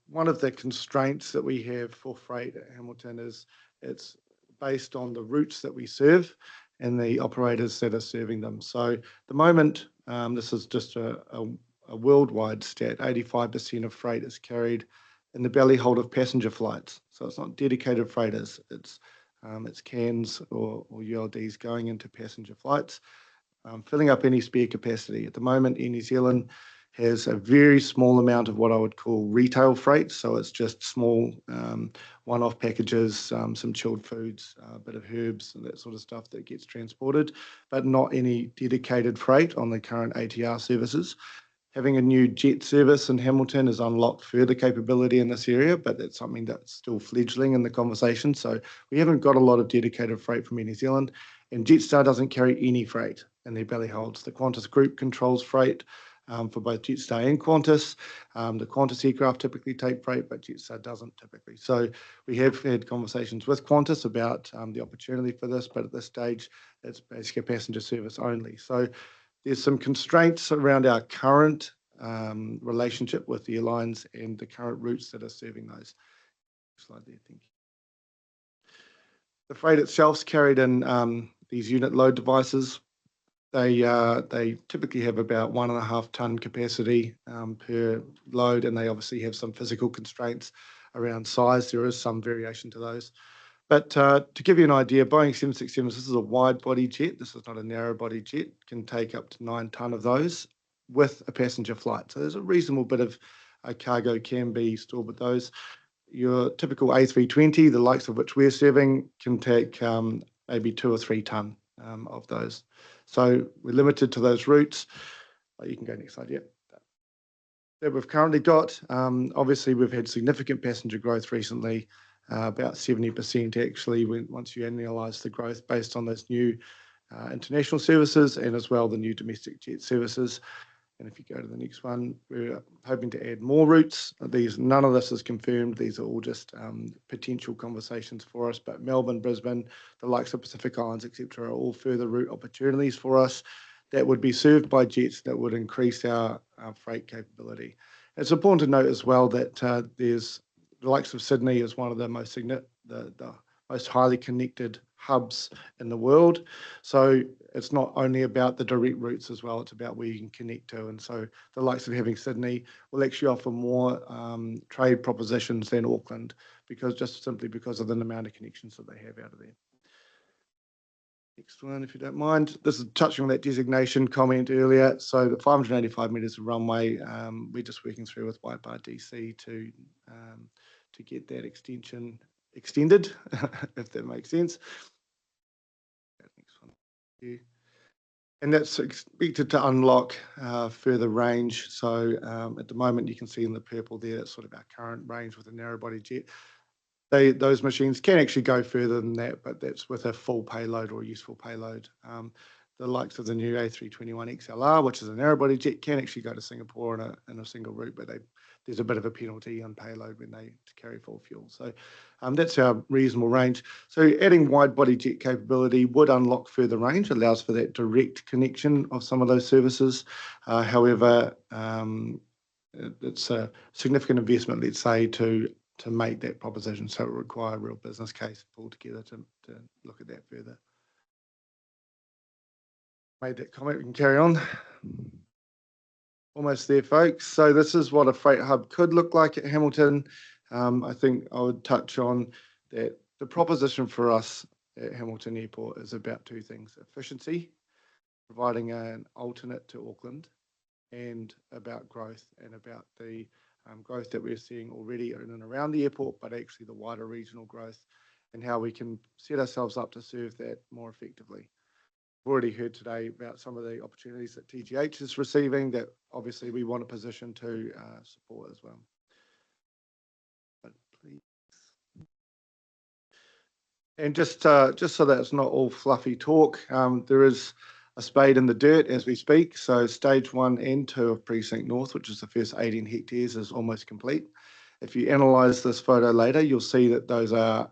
one of the constraints that we have for freight at Hamilton is it's based on the routes that we serve and the operators that are serving them. So at the moment, this is just a worldwide stat, 85% of freight is carried in the belly hold of passenger flights. So it's not dedicated freighters, it's cans or ULDs going into passenger flights, filling up any spare capacity. At the moment, Air New Zealand has a very small amount of what I would call retail freight. So it's just small one-off packages, some chilled foods, a bit of herbs and that sort of stuff that gets transported, but not any dedicated freight on the current ATR services. Having a new jet service in Hamilton has unlocked further capability in this area, but it's something that's still fledgling in the conversation. So we haven't got a lot of dedicated freight from Air New Zealand, and Jetstar doesn't carry any freight in their belly holds. The Qantas Group controls freight for both Jetstar and Qantas. The Qantas aircraft typically take freight, but Jetstar doesn't typically. So we have had conversations with Qantas about the opportunity for this, but at this stage, it's basically a passenger service only. So there's some constraints around our current relationship with the airlines and the current routes that are serving those. Slide there, thank you. The freight itself is carried in these unit load devices. They typically have about 1.5 ton capacity per load, and they obviously have some physical constraints around size. There is some variation to those. But to give you an idea, Boeing 767s, this is a wide body jet. This is not a narrow body jet. Can take up to 9 ton of those with a passenger flight. So there's a reasonable bit of cargo can be stored with those. Your typical A320, the likes of which we're serving, can take maybe 2 or 3 ton of those. So we're limited to those routes. You can go next slide, yeah. That we've currently got. Obviously, we've had significant passenger growth recently, about 70% actually, once you annualise the growth based on those new international services and as well the new domestic jet services. And if you go to the next one, we're hoping to add more routes. None of this is confirmed. These are all just potential conversations for us. But Melbourne, Brisbane, the likes of Pacific Islands, etc., are all further route opportunities for us that would be served by jets that would increase our freight capability. It's important to note as well that there's the likes of Sydney is one of the most most highly connected hubs in the world. So it's not only about the direct routes as well, it's about where you can connect to. And so the likes of having Sydney will actually offer more trade propositions than Auckland, simply because of the amount of connections that they have out of there. Next one, if you don't mind. This is touching on that designation comment earlier. So the 585 metres of runway, we're just working through with White Bar DC to get that extension extended, if that makes sense. Next one. And that's expected to unlock further range. So at the moment, you can see in the purple there, it's sort of our current range with a narrow body jet. Those machines can actually go further than that, but that's with a full payload or a useful payload. The likes of the new A321 XLR, which is a narrow body jet, can actually go to Singapore in a single route, but there's a bit of a penalty on payload when they carry full fuel. So that's our reasonable range. So adding wide body jet capability would unlock further range, allows for that direct connection of some of those services. However, it's a significant investment, let's say, to make that proposition. So it would require a real business case pulled together to look at that further. Made that comment, we can carry on. Almost there, folks. So this is what a freight hub could look like at Hamilton. I think I would touch on that the proposition for us at Hamilton Airport is about two things: efficiency, providing an alternate to Auckland, and about growth and about the growth that we're seeing already in and around the airport, but actually the wider regional growth and how we can set ourselves up to serve that more effectively. We've already heard today about some of the opportunities that TGH is receiving that obviously we want a position to support as well. But please. And just so that it's not all fluffy talk, there is a spade in the dirt as we speak. So stage 1 and 2 of Precinct North, which is the first 18 hectares, is almost complete. If you analyse this photo later, you'll see that those are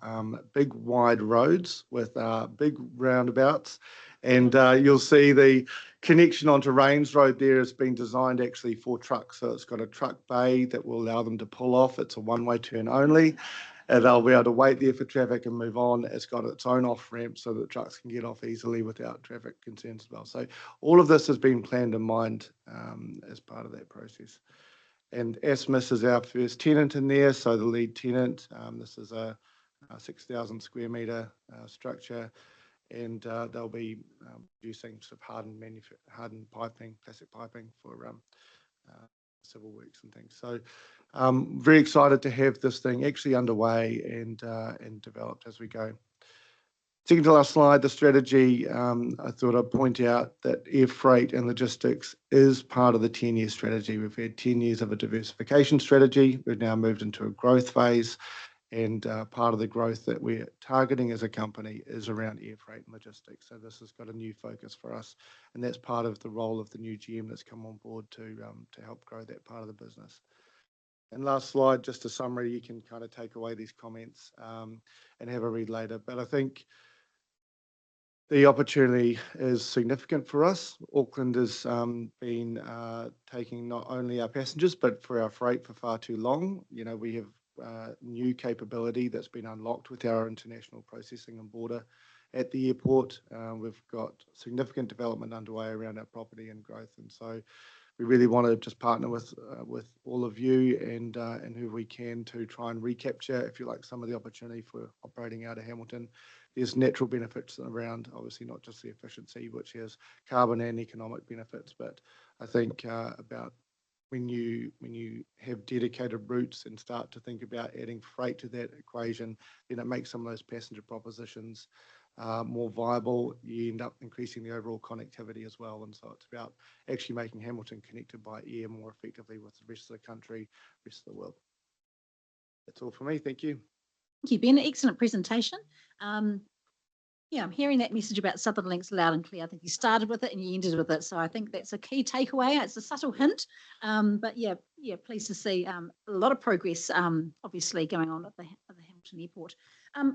big wide roads with big roundabouts. And you'll see the connection onto Rains Road there has been designed actually for trucks. So it's got a truck bay that will allow them to pull off. It's a one-way turn only. And they'll be able to wait there for traffic and move on. It's got its own off ramp so that trucks can get off easily without traffic concerns as well. So all of this has been planned in mind as part of that process. And Asmus is our first tenant in there, so the lead tenant. This is a 6,000 square metre structure, and they'll be producing sort of hardened piping, plastic piping for civil works and things. So very excited to have this thing actually underway and developed as we go. Second to last slide, the strategy. I thought I'd point out that air freight and logistics is part of the 10-year strategy. We've had 10 years of a diversification strategy. We've now moved into a growth phase, and part of the growth that we're targeting as a company is around air freight and logistics. So this has got a new focus for us, and that's part of the role of the new GM that's come on board to help grow that part of the business. And last slide, just a summary. You can kind of take away these comments and have a read later. But I think the opportunity is significant for us. Auckland has been taking not only our passengers, but for our freight for far too long. You know, we have new capability that's been unlocked with our international processing and border at the airport. We've got significant development underway around our property and growth. And so we really want to just partner with all of you and who we can to try and recapture, if you like, some of the opportunity for operating out of Hamilton. There's natural benefits around, obviously not just the efficiency, which has carbon and economic benefits, but I think about when you have dedicated routes and start to think about adding freight to that equation, then it makes some of those passenger propositions more viable, you end up increasing the overall connectivity as well. And so it's about actually making Hamilton connected by air more effectively with the rest of the country, rest of the world. That's all for me. Thank you. Thank you, Ben. Excellent presentation. Yeah, I'm hearing that message about Southern Links loud and clear. I think you started with it and you ended with it. So I think that's a key takeaway. It's a subtle hint. But yeah, pleased to see a lot of progress, obviously, going on at the Hamilton Airport.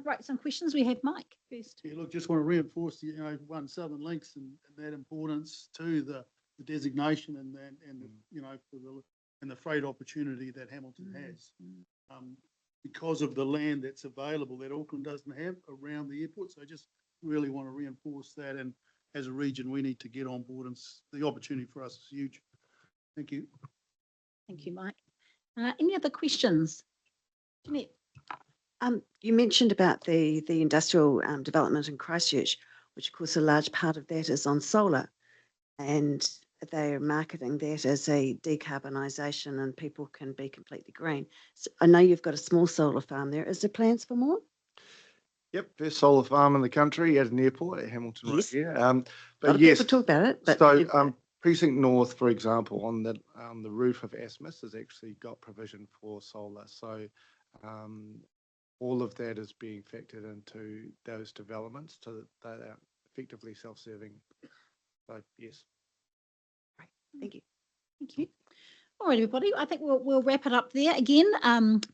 Right, some questions. We have Mike first. Yeah, look, just want to reinforce, one, Southern Links and that importance to the designation and the freight opportunity that Hamilton has. Because of the land that's available that Auckland doesn't have around the airport. So I just really want to reinforce that. And as a region, we need to get on board, and the opportunity for us is huge. Thank you. Thank you, Mike. Any other questions? Jeanette? You mentioned about the industrial development in Christchurch, which of course a large part of that is on solar, and they're marketing that as a decarbonisation and people can be completely green. So I know you've got a small solar farm there. Is there plans for more? Yep, first solar farm in the country at an airport at Hamilton. Yes. Right here. A lot But of yes, people talk about it. But so Precinct North, for example, on the roof of Asmus has actually got provision for solar. So all of that is being factored into those developments so that they are effectively self-serving. So yes. Thank you. Thank you. All right, everybody. I think we'll wrap it up there. Again,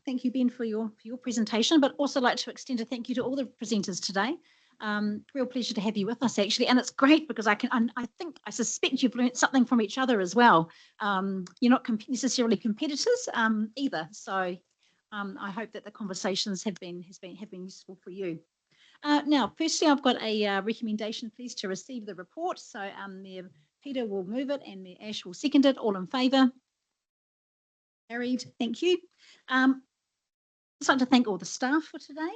thank you, Ben, for your presentation, but also like to extend a thank you to all the presenters today. Real pleasure to have you with us, actually, and it's great because I suspect you've learned something from each other as well. You're not necessarily competitors either, so I hope that the conversations have been useful for you. Now, firstly, I've got a recommendation, please, to receive the report. So, Peter will move it and Mayor Ash will second it. All in favour? Carried. Thank you. I'd like to thank all the staff for today.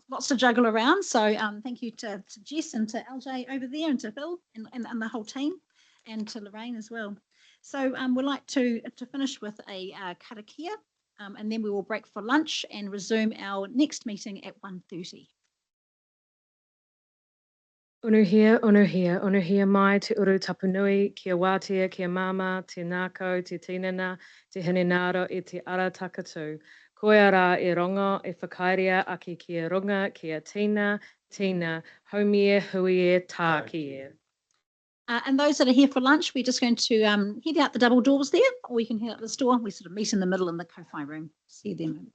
Lots to juggle around. So thank you to Jess and to LJ over there and to Phil and the whole team and to Lorraine as well. So we'd like to finish with a karakia and then we will break for lunch and resume our next meeting at 1:30. Unuhia mai te uru tapunui, kia wātia, kia mama, te nākau, te tinana, te hinenaro e te ara takatū. Koia rā e rongo, e whakairea aki kia runga, kia tina, haumie, huie, tākie. And those that are here for lunch, we're just going to head out the double doors there, or you can head out this door. We sort of meet in the middle in the Ko-Whai room. See you then.